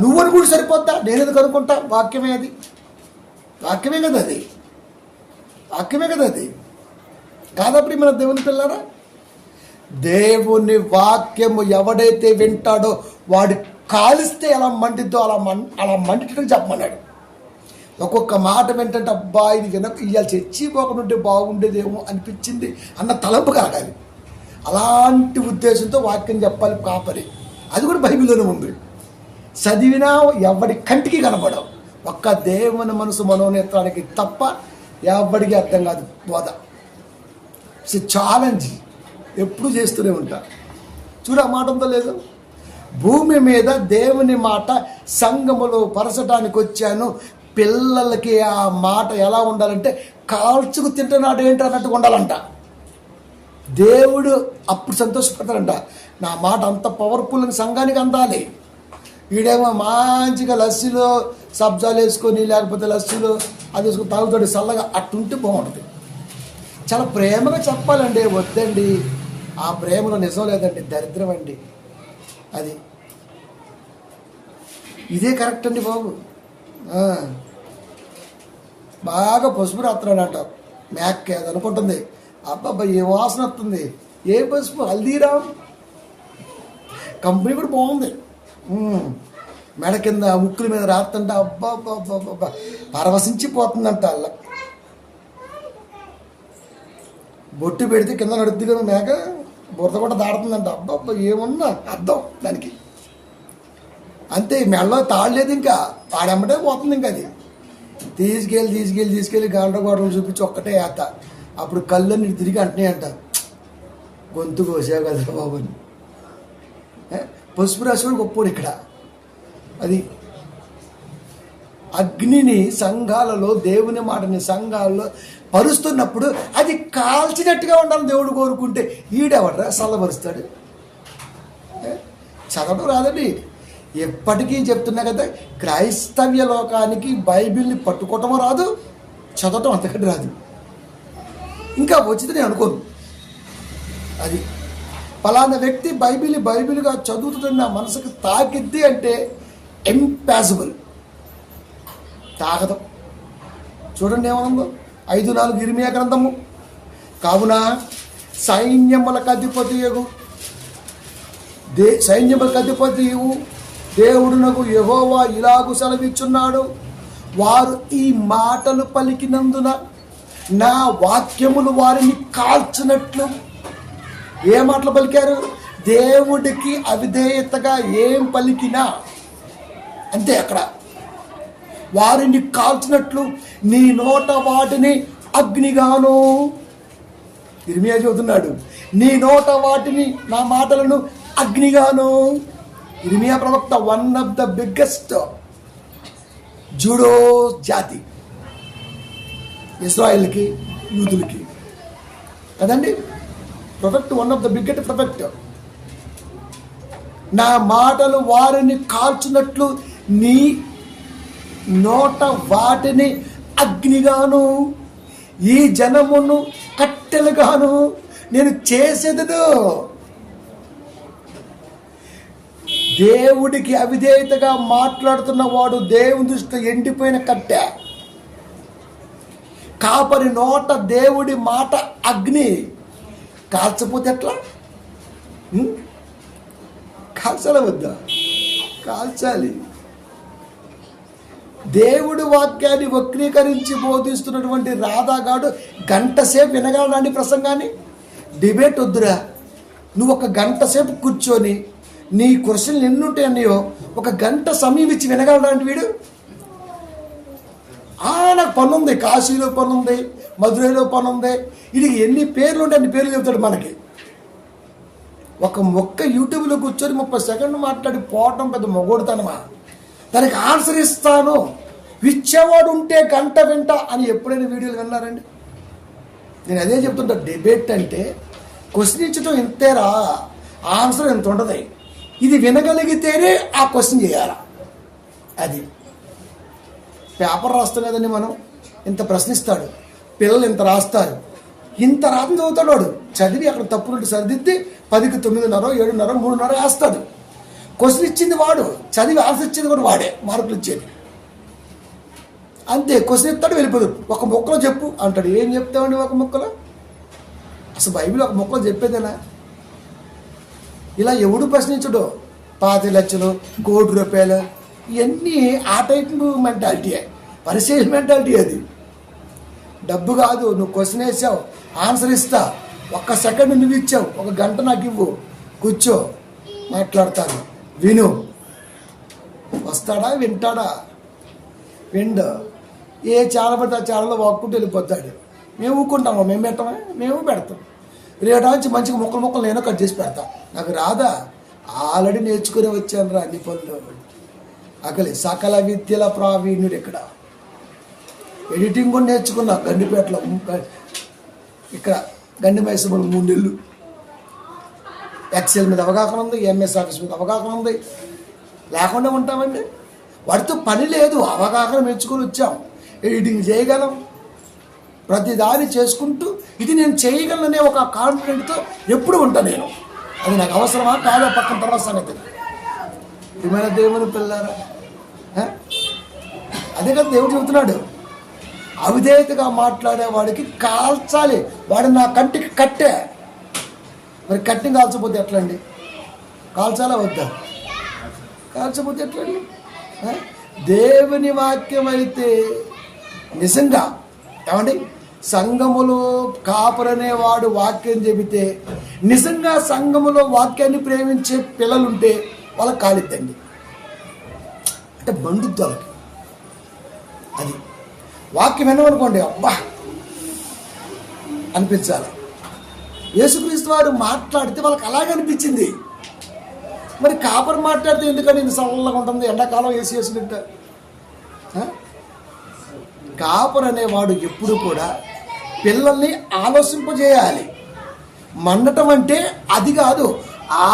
నువ్వని కూడా సరిపోద్దా? నేను ఎందుకు అనుకుంటా? వాక్యమే కదా అది. కాదప్పుడు మన దేవుని పిల్లరా, దేవుని వాక్యము ఎవడైతే వింటాడో వాడు కాలిస్తే ఎలా మండిద్దో అలా మండిటని చెప్పమన్నాడు. ఒక్కొక్క మాట వింటే అబ్బా ఇది ఇవాళ చచ్చిపోకుండా బాగుండేదేమో అనిపించింది అన్న తలంపు కలగాలి. అలాంటి ఉద్దేశంతో వాక్యం చెప్పాలి కాపరి. అది కూడా బైబిల్లోనే ఉంది. చదివినా ఎవడి కంటికి కనపడవు. ఒక్క దేవుని మనసు మనోనేత్రానికి తప్ప ఎవడికి అర్థం కాదు బోధ. ఛాలెంజ్ ఎప్పుడు చేస్తూనే ఉంటా. చూడ మాట ఉందో లేదు. భూమి మీద దేవుని మాట సంఘములో పరచడానికి వచ్చాను. పిల్లలకి ఆ మాట ఎలా ఉండాలంటే కాల్చుకు తింటున్నాడు ఏంటి అన్నట్టుగా ఉండాలంట. దేవుడు అప్పుడు సంతోషపడతాడంట. నా మాట అంత పవర్ఫుల్ అని సంఘానికి అందాలి. వీడేమో మంచిగా లస్సీలో సబ్జాలు వేసుకొని లేకపోతే లస్సీలో అది వేసుకొని తాగుతాడు చల్లగా. అట్టుంటే బాగుంటుంది. చాలా ప్రేమగా చెప్పాలండి. వద్దండి, ఆ ప్రేమలో నిజం లేదండి, దరిద్రం అండి. అది ఇదే కరెక్ట్ అండి బాబు. బాగా పసుపు రాత్రాడు అంట. మేక్ అది అనుకుంటుంది, అబ్బాబ్బా ఏ వాసన వస్తుంది, ఏ పసుపు, హల్దీరామ్ కంపెనీ కూడా బాగుంది. మెడ కింద ముక్కుల మీద రాత్తంట, అబ్బా అబ్బా పరవశించిపోతుందంట. అలా బొట్టు పెడితే కింద నడుద్ది కదా మేక, బురద కూడా దాడుతుందంట. అబ్బా ఏమున్నా అర్థం దానికి. అంతే, మెడలో తాడలేదు ఇంకా, ఆడెమ్మటే పోతుంది ఇంకా. అది తీసుకెళ్ళి గోడలు చూపించి ఒక్కటే ఏత. అప్పుడు కళ్ళన్నీ తిరిగి అంటున్నాయి అంట, గొంతు కోసావు కదా బాబు అని. పసుపు రాసి గొప్పోడు ఇక్కడ. అది అగ్నిని సంఘాలలో, దేవుని మాటని సంఘాలలో పరుస్తున్నప్పుడు అది కాల్చినట్టుగా ఉండాలని దేవుడు కోరుకుంటే ఈడెవడరా చల్లబరుస్తాడు? చదవడం రాదండి. ఎప్పటికీ చెప్తున్నా కదా, క్రైస్తవ్య లోకానికి బైబిల్ని పట్టుకోవటం రాదు, చదవటం అంతకంటే రాదు. ఇంకా వచ్చింది నేను అనుకోను. అది ఫలానా వ్యక్తి బైబిల్గా చదువుతున్న మనసుకు తాకిద్ది అంటే ఇంపాసిబుల్, తాగదు. చూడండి ఏమనుందో 5:4 ఇర్మియా గ్రంథము. కావున సైన్యములకు అధిపతియు దేవుడునకు యెహోవా ఇలాగు సెలవిచ్చున్నాడు, వారు ఈ మాటలు పలికినందున నా వాక్యములు వారిని కాల్చినట్లు. ఏ మాటలు పలికారు? దేవుడికి అవిధేయతగా ఏం పలికినా అంతే. అక్కడ వారిని కాల్చినట్లు నీ నోట వాటిని అగ్నిగాను, ఇర్మియా చెబుతున్నాడు, నీ నోట వాటిని, నా మాటలను అగ్నిగాను. ఇర్మియా ప్రవక్త one of the biggest judo జాతి, ఇస్రాయిల్కి యూదులకి కదండి ప్రొఫెక్ట్, వన్ ఆఫ్ ద బిగ్గెస్ట్ ప్రొఫెక్ట్. నా మాటలు వారిని కాల్చినట్లు నీ నోట వాటిని అగ్నిగాను, ఈ జనమును కట్టెలుగాను నేను చేసేదను. దేవుడికి అవిధేయతగా మాట్లాడుతున్న వాడు దేవుని దృష్టిలో ఎండిపోయిన కట్టె. కాపరి నోట దేవుడి మాట అగ్ని. కాల్చపోతే ఎట్లా? కాల్చాల వద్దా? కాల్చాలి. దేవుడి వాక్యాన్ని వక్రీకరించి బోధిస్తున్నటువంటి రాధాగాడు గంట సేపు వినగలడాన్ని ప్రసంగాన్ని. డిబేట్ వద్దురా. నువ్వు ఒక గంట సేపు కూర్చొని నీ క్వశ్చన్లు ఎన్నుంటాయన్నయో ఒక గంట సమయం ఇచ్చి వినగలడాంటి వీడు. నాకు పని ఉంది, కాశీలో పని ఉంది, మధురైలో పని ఉంది, ఇది ఎన్ని పేర్లు ఉంటే అన్ని పేర్లు చెబుతాడు మనకి. ఒక మొక్క యూట్యూబ్లో కూర్చొని 30 సెకండ్లు మాట్లాడి పోవటం పెద్ద మొగోడుతనమా? దానికి ఆన్సర్ ఇస్తాను, ఇచ్చేవాడు ఉంటే గంట వింట అని ఎప్పుడైనా వీడియోలు విన్నారండి? నేను అదే చెప్తుంటా, డిబేట్ అంటే క్వశ్చన్ ఇచ్చడం ఇంతేరా, ఆన్సర్ ఎంత ఉంటుంది. ఇది వినగలిగితేనే ఆ క్వశ్చన్ చేయాలా. అది పేపర్ రాస్తాం కదండి మనం, ఇంత ప్రశ్నిస్తాడు, పిల్లలు ఇంత రాస్తారు, ఇంత రాత్రి చదువుతాడు వాడు. చదివి అక్కడ తప్పులుంటే సరిదిద్ది 10కి 9:30, 7:30, 3:30 వేస్తాడు. క్వశ్చన్ ఇచ్చింది వాడు, చదివి ఆన్సర్ ఇచ్చింది కూడా వాడే, మార్కులు ఇచ్చేది అంతే. క్వశ్చన్ ఇస్తాడు, వెళ్ళిపోదు. ఒక మొక్కలో చెప్పు అంటాడు. ఏం చెప్తామండి ఒక మొక్కలో? అసలు బైబిల్ ఒక మొక్కలో చెప్పేదేనా? ఇలా ఎవడు ప్రశ్నించడు. 5 లక్షలు, ₹1,00,00,000 ఇవన్నీ ఆ టైప్ మెంటాలిటీయే, పరిశీలి మెంటాలిటీ. అది డబ్బు కాదు. నువ్వు క్వశ్చన్ వేసావు, ఆన్సర్ ఇస్తా, 1 సెకండ్ నువ్వు ఇచ్చావు, 1 గంట నాకు ఇవ్వు, కూర్చో, మాట్లాడతాను, విను. వస్తాడా? వింటాడా? విండు. ఏ ఛానల్ పడితే ఆ ఛానల్లో వాక్కుంటూ వెళ్ళిపోతాడు. మేము ఊక్కుంటాము, మేము పెట్టామా? మేము పెడతాం. రేటాంచి మంచిగా ముక్కలు నేను కట్ చేసి పెడతా. నాకు రాదా? ఆల్రెడీ నేర్చుకుని వచ్చాను రా అన్ని పనులు. అకలి సకల విద్యల ప్రావీణ్యుడు. ఇక్కడ ఎడిటింగ్ కూడా నేర్చుకున్నా గండిపేటలో, ఇక్కడ గండి మైసూరు 3 నెలలు. ఎక్సెల్ మీద అవగాహన ఉంది, ఎంఎస్ ఆఫీస్ మీద అవగాహన ఉంది. లేకుండా ఉంటామండి? వాటితో పని లేదు, అవగాహన మెచ్చుకొని వచ్చాం. ఎడిటింగ్ చేయగలం, ప్రతిదాన్ని చేసుకుంటూ ఇది నేను చేయగలననే ఒక కాన్ఫిడెంట్తో ఎప్పుడు ఉంటాను నేను. అది నాకు అవసరమా కాదో పక్కన తర్వాత సంగతి. ఏమైనా దేవుని పిల్లారా, అదే కదా దేవుడు చెబుతున్నాడు. అవిధేయతగా మాట్లాడేవాడికి కాల్చాలి, వాడు నా కంటికి కట్టే. మరి కట్టిని కాల్చకపోతే ఎట్లండి? కాల్చాలా వద్దా? కాల్చకపోతే ఎట్లండి? దేవుని వాక్యం అయితే నిజంగా ఏమండి, సంఘములో కాపరనేవాడు వాక్యం చెబితే, నిజంగా సంఘములో వాక్యాన్ని ప్రేమించే పిల్లలుంటే వాళ్ళకి కాలిద్దండి. అంటే బంధుత్వ వాళ్ళకి అది వాక్యం వినమనుకోండి, అబ్బా అనిపించాలి. యేసుక్రీస్తు వారు మాట్లాడితే వాళ్ళకి అలాగే అనిపించింది. మరి కాపర్ మాట్లాడితే ఎందుకంటే ఇంత సరళంగా ఉంటుంది, ఎండాకాలం ఏసీ వేసుకుంటా. కాపర్ అనేవాడు ఎప్పుడు కూడా పిల్లల్ని ఆలోచింపజేయాలి. మండటం అంటే అది కాదు,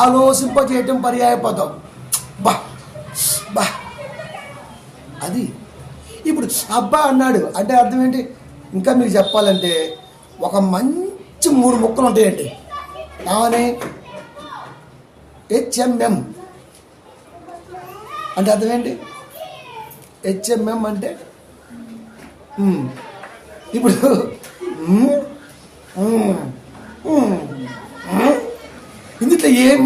ఆలోచింపజేయటం పర్యాయపదం. బా బా అది. ఇప్పుడు అబ్బా అన్నాడు అంటే అర్థం ఏంటి? ఇంకా మీకు చెప్పాలంటే ఒక మంచి 3 ముక్కలు ఉంటాయండి. ఏమని? HMM అంటే అర్థం ఏంటి? HMM అంటే ఇప్పుడు ఇందులో ఏం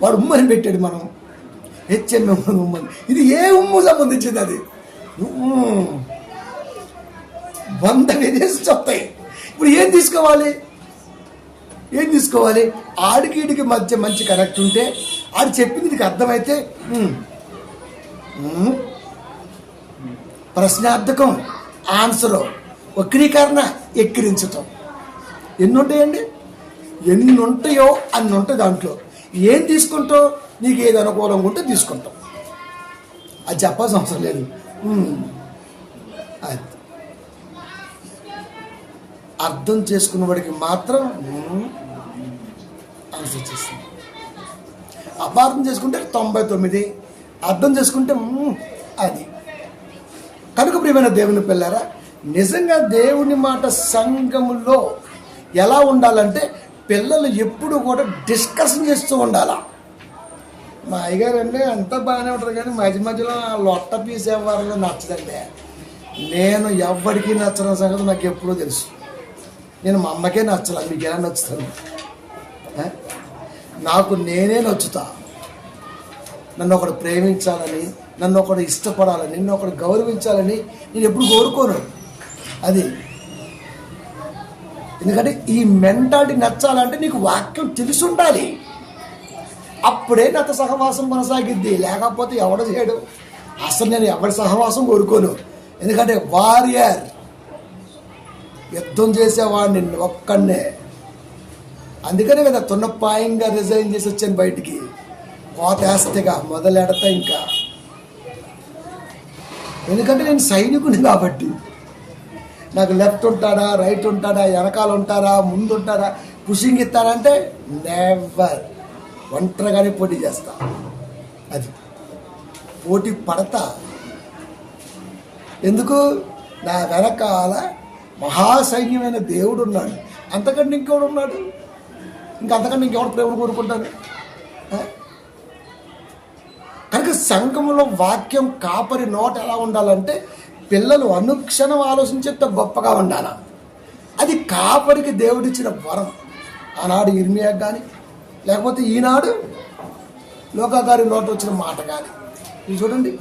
వాడు ఉమ్మని పెట్టాడు, మనం HMM ఉమ్మని. ఇది ఏ ఉమ్ము సంబంధించింది? అది 100 విదేశీ చెప్తాయి. ఇప్పుడు ఏం తీసుకోవాలి? ఆడికి ఈడికి మధ్య మంచి కనెక్ట్ ఉంటే, ఆడు చెప్పింది నీకు అర్థమైతే, ప్రశ్నార్థకం, ఆన్సరు, వక్రీకరణ, ఎక్కిరించటం. ఎన్ని ఉంటాయండి? ఎన్ని ఉంటాయో అన్ని ఉంటాయి. దాంట్లో ఏం తీసుకుంటావు? నీకు ఏది అనుకూలంగా ఉంటే తీసుకుంటాం. అది చెప్పాల్సిన అవసరం లేదు. అది అర్థం చేసుకున్న వాడికి మాత్రం ఆన్సర్ చేస్తుంది. అపార్థం చేసుకుంటే 99, అర్థం చేసుకుంటే అది. కనుక ప్రియమైన దేవుని పిల్లారా, నిజంగా దేవుని మాట సంఘములో ఎలా ఉండాలంటే, పిల్లలు ఎప్పుడు కూడా డిస్కషన్ చేస్తూ ఉండాలా. మా అయ్యగారు అంటే అంతా బాగానే ఉంటారు, కానీ మధ్యలో లొట్ట పీస్ ఎవరు నచ్చదండి. నేను ఎవరికి నచ్చని సంగతి నాకు ఎప్పుడూ తెలుసు. నేను మా అమ్మకే నచ్చలా, మీకు ఎలా నచ్చుతాను? నాకు నేనే నచ్చుతా. నన్ను ఒకడు ప్రేమించాలని, నన్ను ఒకడు ఇష్టపడాలని, నన్ను ఒకడు గౌరవించాలని నేను ఎప్పుడు కోరుకోను. అది ఎందుకంటే ఈ మెంటాలిటీ నచ్చాలంటే నీకు వాక్యం తెలిసి ఉండాలి. అప్పుడే నాతో సహవాసం కొనసాగిద్ది. లేకపోతే ఎవడు చేయడు. అసలు నేను ఎవరి సహవాసం కోరుకోను. ఎందుకంటే వారియర్, యుద్ధం చేసేవాడిని ఒక్కడనే. అందుకనే కదా తున్నపాయంగా రిజైన్ చేసి వచ్చాను బయటికి. కోతేస్తేగా మొదలెడతా ఇంకా. ఎందుకంటే నేను సైనికుని కాబట్టి. నాకు లెఫ్ట్ ఉంటాడా, రైట్ ఉంటాడా, వెనకాల ఉంటారా, ముందు ఉంటారా, పుషింగ్ ఇస్తారంటే నెవర్. ఒంటరిగానే పోటీ చేస్తా. అది పోటీ పడతా. ఎందుకు? నా వెనకాల మహాసైన్యమైన దేవుడు ఉన్నాడు. అంతకంటే ఇంకెవడు ఉన్నాడు? అంతకంటే ఇంకెవడు ప్రేమను కోరుకుంటాను? కనుక సంఘంలో వాక్యం కాపరి నోట ఎలా ఉండాలంటే, పిల్లలు అనుక్షణం ఆలోచించేంత గొప్పగా ఉండాలి. అది కాపరికి దేవుడిచ్చిన వరం. ఆనాడు ఇర్మియాకు కానీ లేకపోతే ఈనాడు లోకా గారి నోట వచ్చిన మాట కానీ ఇది చూడండి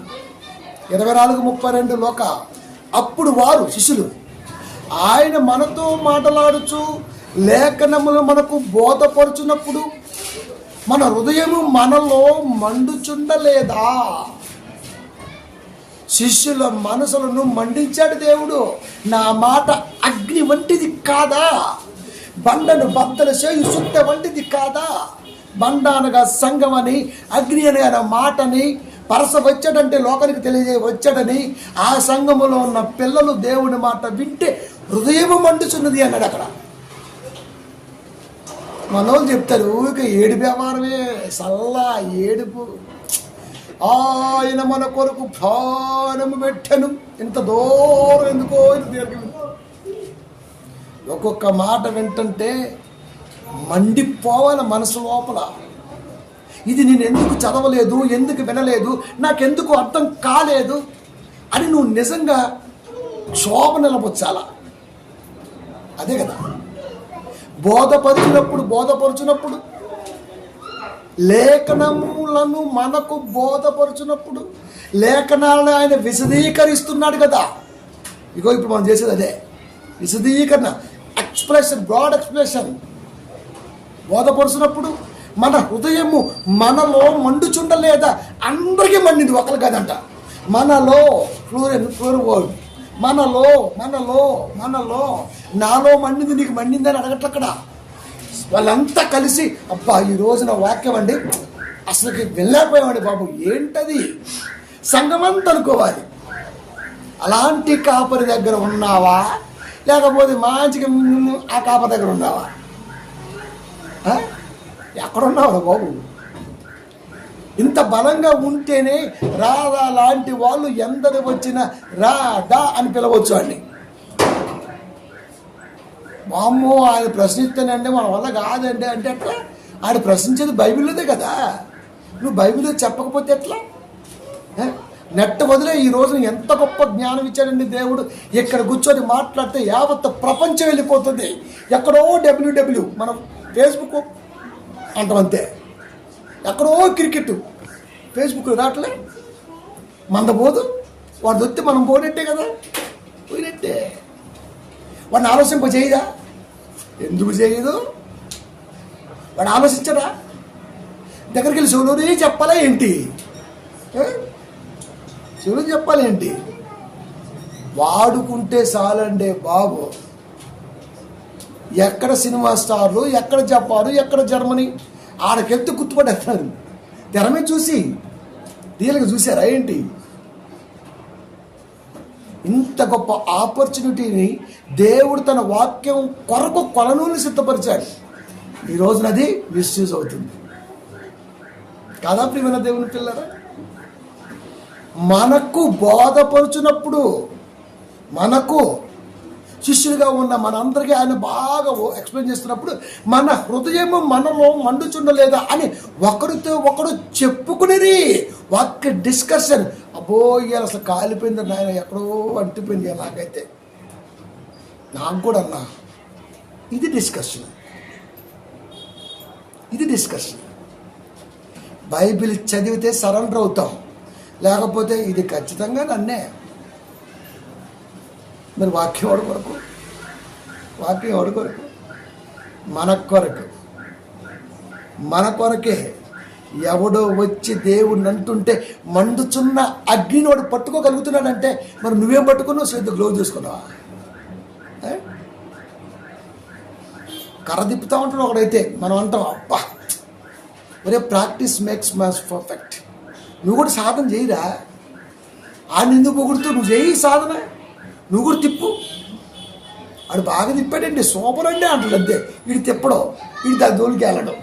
24:32 లోక. అప్పుడు వారు శిష్యులు ఆయన మనతో మాట్లాడుచు లేఖనములు మనకు బోధపరుచున్నప్పుడు మన హృదయము మనలో మండుచుండలేదా? శిష్యుల మనసులను మండించాడు దేవుడు. నా మాట అగ్ని వంటిది కాదా? బండను బద్దలు చేయు సుత్త వంటిది కాదా? బండ అనగా సంఘం అని, అగ్ని అనగా మాటని, పరస వచ్చాడంటే లోకానికి తెలియజే వచ్చాడని, ఆ సంఘములో ఉన్న పిల్లలు దేవుని మాట వింటే హృదయము మండుచున్నది అన్నాడు. అక్కడ మనోళ్ళు చెప్తారు ఊరికే ఏడుపు వ్యవహారమే, సల్లా ఏడుపు. ఆయన మన కొరకు ప్రాణము పెట్టెను. ఇంత దూరం ఎందుకో ఒక్కొక్క మాట వింటుంటే మండిపోవాలి మనసు లోపల. ఇది నేను ఎందుకు చదవలేదు, ఎందుకు వినలేదు, నాకెందుకు అర్థం కాలేదు అని నువ్వు నిజంగా క్షోభ నిలబొచ్చాలా. అదే కదా బోధపరుచినప్పుడు లేఖనములను మనకు బోధపరుచినప్పుడు లేఖనాలను ఆయన విశదీకరిస్తున్నాడు కదా. ఇగో ఇప్పుడు మనం చేసేది అదే విశదీకరణ, ఎక్స్ప్రెషన్, బ్రాడ్ ఎక్స్ప్రెషన్. బోధపరుచినప్పుడు మన హృదయము మనలో మండుచుండలేదా? అందరికీ మండింది, ఒకరు కాదంట. మనలో ఫ్లూరల్ వర్డ్, మనలో మనలో మనలో నాలో మండింది, నీకు మండిందని అడగట్ల. అక్కడ వాళ్ళంతా కలిసి అబ్బా ఈ రోజున వాక్యం అండి అసలుకి వెళ్ళకపోయామండి బాబు, ఏంటది సంఘమంతా అనుకోవాలి. అలాంటి కాపరి దగ్గర ఉన్నావా, లేకపోతే మంచిగా ఆ కాపరి దగ్గర ఉన్నావా? ఎక్కడున్నావు బాబు? ఇంత బలంగా ఉంటేనే రాధా లాంటి వాళ్ళు ఎందరు వచ్చినా రాధా అని పిలవచ్చు అండి. వామ్మో ఆయన ప్రశ్నిస్తానంటే మన వల్ల కాదండి అంటే ఎట్లా? ఆయన ప్రశ్నించేది బైబిల్లోదే కదా. నువ్వు బైబిల్లో చెప్పకపోతే ఎట్లా? నెట్ట వదిలే. ఈ రోజున ఎంత గొప్ప జ్ఞానం ఇచ్చాడండి దేవుడు. ఇక్కడ కూర్చొని మాట్లాడితే యావత్ ప్రపంచం వెళ్ళిపోతుంది. ఎక్కడో డబ్ల్యూడబ్ల్యూ మనం ఫేస్బుక్ అంటామంతే, ఎక్కడో క్రికెట్ ఫేస్బుక్ రావట్లే. మందపోదు వాడు దొత్తి మనం పోయినట్టే కదా, పోయినట్టే. వాడిని ఆలోచింప చేయదా? ఎందుకు చేయదు? వాడు ఆలోచించడా? దగ్గరికి వెళ్ళి శివులోనే చెప్పాలా ఏంటి? శివులు చెప్పాలి ఏంటి? వాడుకుంటే చాలండే బాబు. ఎక్కడ సినిమా స్టార్లు, ఎక్కడ జపాను, ఎక్కడ జర్మనీ, ఆడకెళ్తే గుర్తుపడేస్తారు. తెర మీద చూసి రియల్గా చూసారా ఏంటి? ఇంత గొప్ప ఆపర్చునిటీని దేవుడు తన వాక్యం కొరకు కొలనూని సిద్ధపరిచాడు. ఈ రోజున అది మిస్యూజ్ అవుతుంది కాదా ప్రియమైన దేవుని పిల్లరా? మనకు బోధపరుచున్నప్పుడు, మనకు శిష్యులుగా ఉన్న మనందరికీ ఆయన బాగా ఎక్స్ప్లెయిన్ చేస్తున్నప్పుడు మన హృదయము మనలో మండుచుండలేదా అని ఒకరితో ఒకరు చెప్పుకునేది వాక్య డిస్కషన్. అబ్బో ఇవాళ అసలు కాలిపోయింది నాయన, ఎక్కడో అంటిపోయింది నాకైతే, నాకు కూడా అన్నా. ఇది డిస్కషన్, ఇది డిస్కషన్. బైబిల్ చదివితే సరెండర్ అవుతాం, లేకపోతే ఇది ఖచ్చితంగా నన్నే. మరి వాక్యం ఎవడి కొరకు? వాక్యం ఎవడి కొరకు? మన కొరకు, మన కొరకే. ఎవడో వచ్చి దేవుడిని అంటుంటే మండుచున్న అగ్నిని వాడు పట్టుకోగలుగుతున్నాడంటే మరి నువ్వేం పట్టుకున్నావు? శ్రద్ధ గ్లో చేసుకున్నావా? కర్ర తిప్పుతా ఉంటాడు ఒకడైతే, మనం అంటాం అబ్బా ఒరే ప్రాక్టీస్ మేక్స్ మ్యాన్స్ పర్ఫెక్ట్. నువ్వు కూడా సాధన చేయరా? ఆయన ఎందుకు పొగుడుతూ నువ్వు చేయి సాధన, నువ్వు కూడా తిప్పు. వాడు బాగా తిప్పాడండి, సూపర్ అండి అంటాడు అంతే. వీడు తిప్పడం, వీడి దాని జోలికి వెళ్ళడం.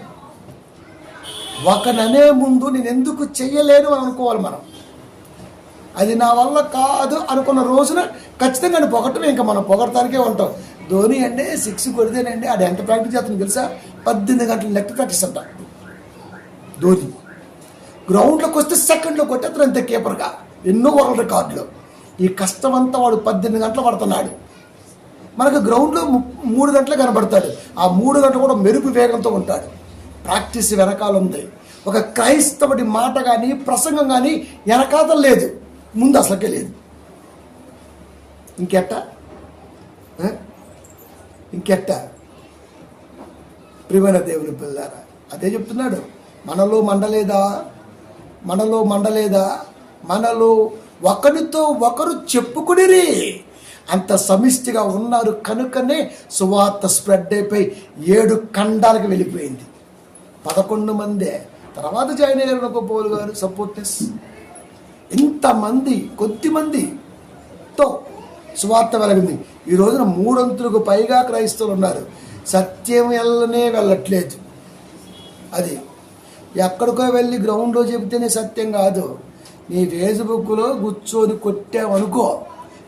ఒకననే ముందు నేను ఎందుకు చెయ్యలేను అని అనుకోవాలి మనం. అది నా వల్ల కాదు అనుకున్న రోజున ఖచ్చితంగా పొగట్టమే. ఇంకా మనం పొగడటానికే ఉంటాం. ధోని అంటే 6 కొడితేనండి అది ఎంత ప్రాక్టీస్ చేస్తుంది తెలుసా? 18 గంటలు లెక్క ప్రాక్టీస్ అంట ధోని. గ్రౌండ్లోకి వస్తే సెకండ్లో కొట్టేస్తారు అంతే, కీపర్గా ఎన్నో వరల్డ్ రికార్డులు. ఈ కష్టం అంతా వాడు 18 గంటలు పడుతున్నాడు. మనకు గ్రౌండ్లో 3 గంటలు కనబడతాడు. ఆ 3 గంటలు కూడా మెరుపు వేగంతో ఉంటాడు. ప్రాక్టీస్ వెనకాల ఉంది. ఒక క్రైస్తవుడి మాట కానీ ప్రసంగం కానీ వెనకాతలు లేదు, ముందు అసలుకే లేదు. ఇంకెట్ట ప్రియమైన దేవుని పిల్లారా, అదే చెప్తున్నాడు. మనలో మండలేదా మనలో ఒకరితో ఒకరు చెప్పుకుడిరి. అంత సమిష్టిగా ఉన్నారు కనుకనే సువార్త స్ప్రెడ్ అయిపోయి 7 ఖండాలకు వెళ్ళిపోయింది. 11 మందే తర్వాత జాయిన్ అయ్యారు. ఒక పౌలు గారు సపోర్టర్స్. ఇంతమంది కొద్ది మందితో సువార్త వెలగింది. ఈ రోజున 300కు పైగా క్రైస్తవులు ఉన్నారు. సత్యం వెళ్ళట్లేదు. అది ఎక్కడికో వెళ్ళి గ్రౌండ్లో చెబితేనే సత్యం కాదు. నీ ఫేస్బుక్లో కూర్చొని కొట్టావనుకో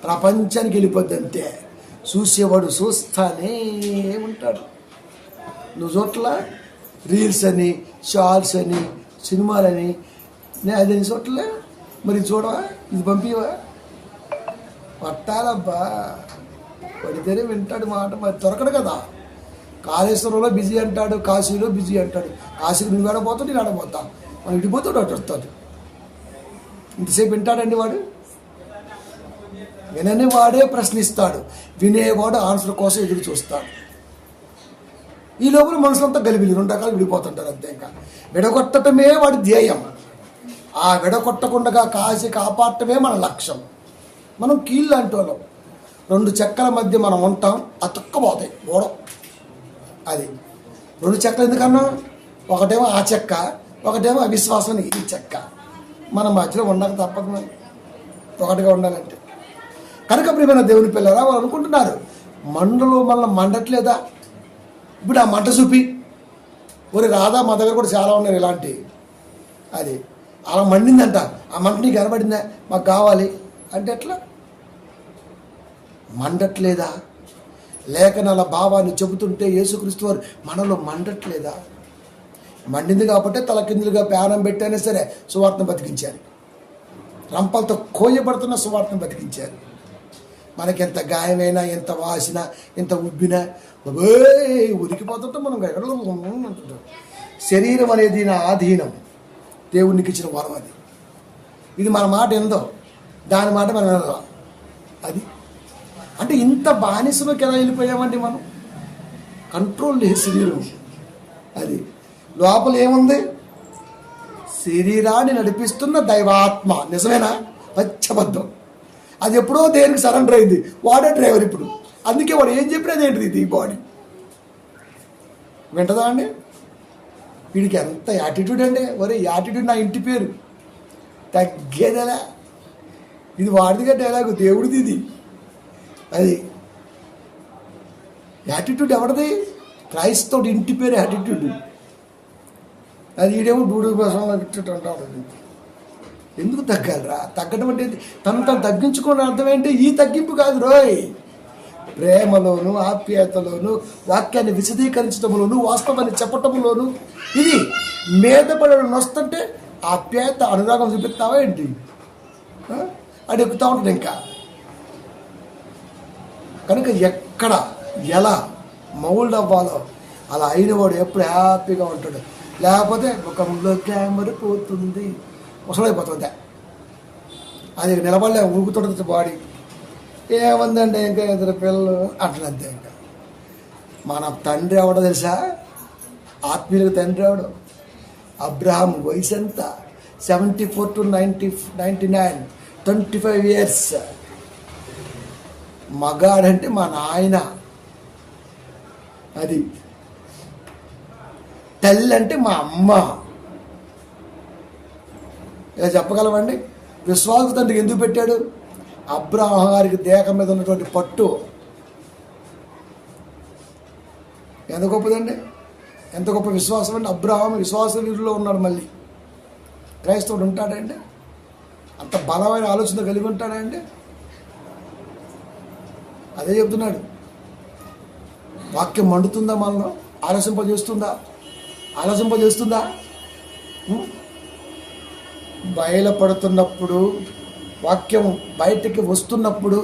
ప్రపంచానికి వెళ్ళిపోద్ది అంతే. చూసేవాడు చూస్తానే ఉంటాడు. నువ్వు చోట్ల రీల్స్ అని, షార్ట్స్ అని, సినిమాలని అదని చోట్లే మరి చూడవా, ఇది పంపివా? పట్టాలబ్బా, పడితేనే వింటాడు మాట. మరి దొరకడు కదా. కాళేశ్వరంలో బిజీ అంటాడు, కాశీలో బిజీ అంటాడు. కాశీకి నువ్వు ఆడపోతావు, నేను ఆడపోతా. మనం ఇటుపోతాడు అటు వస్తాడు. ఇంతసేపు వింటాడండి వాడు? వినని వాడే ప్రశ్నిస్తాడు, వినేవాడు ఆన్సర్ కోసం ఎదురు చూస్తాడు. ఈ లోపల మనుషులంతా గలిబిలి 2 రకాలు విడిపోతుంటారు అంతే. ఇంకా విడగొట్టడమే వాడి ధ్యేయం. ఆ విడగొట్టకుండా కాసి కాపాడటమే మన లక్ష్యం. మనం కీళ్ళు లాంటి వాళ్ళం. 2 చెక్కల మధ్య మనం ఉంటాం, అతుక్కపోతాయి గోడం. అది 2 చెక్కలు ఎందుకన్నా? ఒకటేమో ఆ చెక్క, ఒకటేమో అవిశ్వాసానికి ఈ చెక్క. మన మధ్యలో ఉండక తప్పదు, మరి ఒకటిగా ఉండాలంటే. కనుక ప్రియమైన దేవుని పిల్లరా, వాళ్ళు అనుకుంటున్నారు మంటలో మనల్ని మండట్లేదా? ఇప్పుడు ఆ మంట చూపి ఒరి రాదా, మా దగ్గర కూడా చాలా ఉన్నాయి ఇలాంటి. అది అలా మండిందంట, ఆ మంట నీకు కనబడిందా, మాకు కావాలి అంటే ఎట్లా? మండట్లేదా? లేఖనాల భావాన్ని చెబుతుంటే యేసుక్రీస్తు వారు మనలో మండట్లేదా? మండింది కాబట్టి తలకిందులుగా ప్రాణం పెట్టైనా సరే సువార్తను బతికించారు. రంపలతో కోయబడుతున్న సువార్తను బతికించారు. మనకెంత గాయమైనా, ఎంత వాసిన, ఎంత ఉబ్బినా ఉరికిపోతుంటే మనం ఎక్కడో అంటుంటాం. శరీరం అనేది నా ఆధీనం, దేవునికి ఇచ్చిన వరం. అది ఇది మన మాట ఎందో, దాని మాట మనం వినదా. అది అంటే ఇంత బానిసలోకి ఎలా వెళ్ళిపోయామండి మనం? కంట్రోల్ లేదు శరీరం. అది లోపల ఏముంది? శరీరాన్ని నడిపిస్తున్న దైవాత్మ. నిజమేనా? పచ్చబద్ధం. అది ఎప్పుడో దేనికి సరెండర్ అయింది. వాడే డ్రైవర్ ఇప్పుడు. అందుకే వాడు ఏం చెప్పినది ఏంటిది, ఇది ఈ బాడీ వింటదా అండి? వీడికి ఎంత యాటిట్యూడ్ అండి. ఒరే యాటిట్యూడ్ నా ఇంటి పేరు, తగ్గేదేలా. ఇది వాడిదిగా డైలాగు, దేవుడిది ఇది. అది యాటిట్యూడ్ ఎవరిది? క్రైస్తవుడి ఇంటి పేరు యాటిట్యూడ్. అది ఈడేమో డూడు కోసం అంటాడు. ఎందుకు తగ్గాలిరా? తగ్గడం అంటే తను తగ్గించుకోవడం అర్థం ఏంటి? ఈ తగ్గింపు కాదు రోయ్. ప్రేమలోను, ఆప్యాయతలోను, వాక్యాన్ని విశదీకరించడంలోను, వాస్తవాన్ని చెప్పటంలోను, ఇది మీద పడడం వస్తుంటే ఆప్యాయత, అనురాగం చూపిస్తావా ఏంటి? అది ఎక్కుతా ఉంటుంది ఇంకా. కనుక ఎక్కడ ఎలా మౌల్డ్ అవ్వాలో అలా అయినవాడు ఎప్పుడు హ్యాపీగా ఉంటాడు. లేకపోతే ముఖంలో క్యామెరా పోతుంది, ముసలైపోతుంది. అది నిలబడలే, ఊగుతుంటుంది బాడీ. ఏముందండి ఇంకా 2 పిల్లలు అట్లంతే. ఇంకా మన తండ్రి ఎవడో తెలుసా? ఆత్మీయులకు తండ్రి ఎవడు? అబ్రహాం వయసు ఎంత? 74 to 99, 25 years. మగాడంటే మా నాయన. అది తల్లి అంటే మా అమ్మ. ఇలా చెప్పగలమండి? విశ్వాస తండ్రికి ఎందుకు పెట్టాడు? అబ్రహాం గారికి దేహ మీద ఉన్నటువంటి పట్టు ఎంత గొప్పదండి, ఎంత గొప్ప విశ్వాసం అండి. అబ్రహాం విశ్వాస వీరులో ఉన్నాడు. మళ్ళీ క్రైస్తవుడు ఉంటాడండి? అంత బలమైన ఆలోచన కలిగి ఉంటాడండి? అదే చెప్తున్నాడు. వాక్యం మండుతుందా మనలో? ఆలోచింపజేస్తుందా? బయలుపడుతున్నప్పుడు, వాక్యం బయటికి వస్తున్నప్పుడు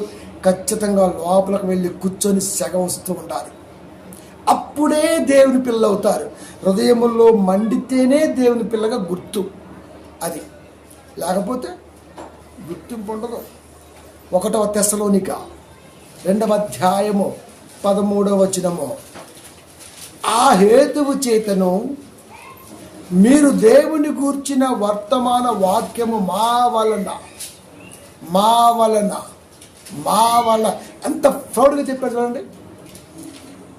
ఖచ్చితంగా లోపలికి వెళ్ళి కూర్చొని సెగ వస్తూ ఉండాలి. అప్పుడే దేవుని పిల్ల అవుతారు. హృదయములో మండితేనే దేవుని పిల్లగా గుర్తు. అది లేకపోతే గుర్తింపు ఉండదు. 1 తెస్సలోనిక 2వ అధ్యాయము 13వ వచనము, ఆ హేతువు చేతను మీరు దేవుని గూర్చిన వర్తమాన వాక్యము మా వలన ఎంత ప్రౌడ్గా చెప్పారు చూడండి,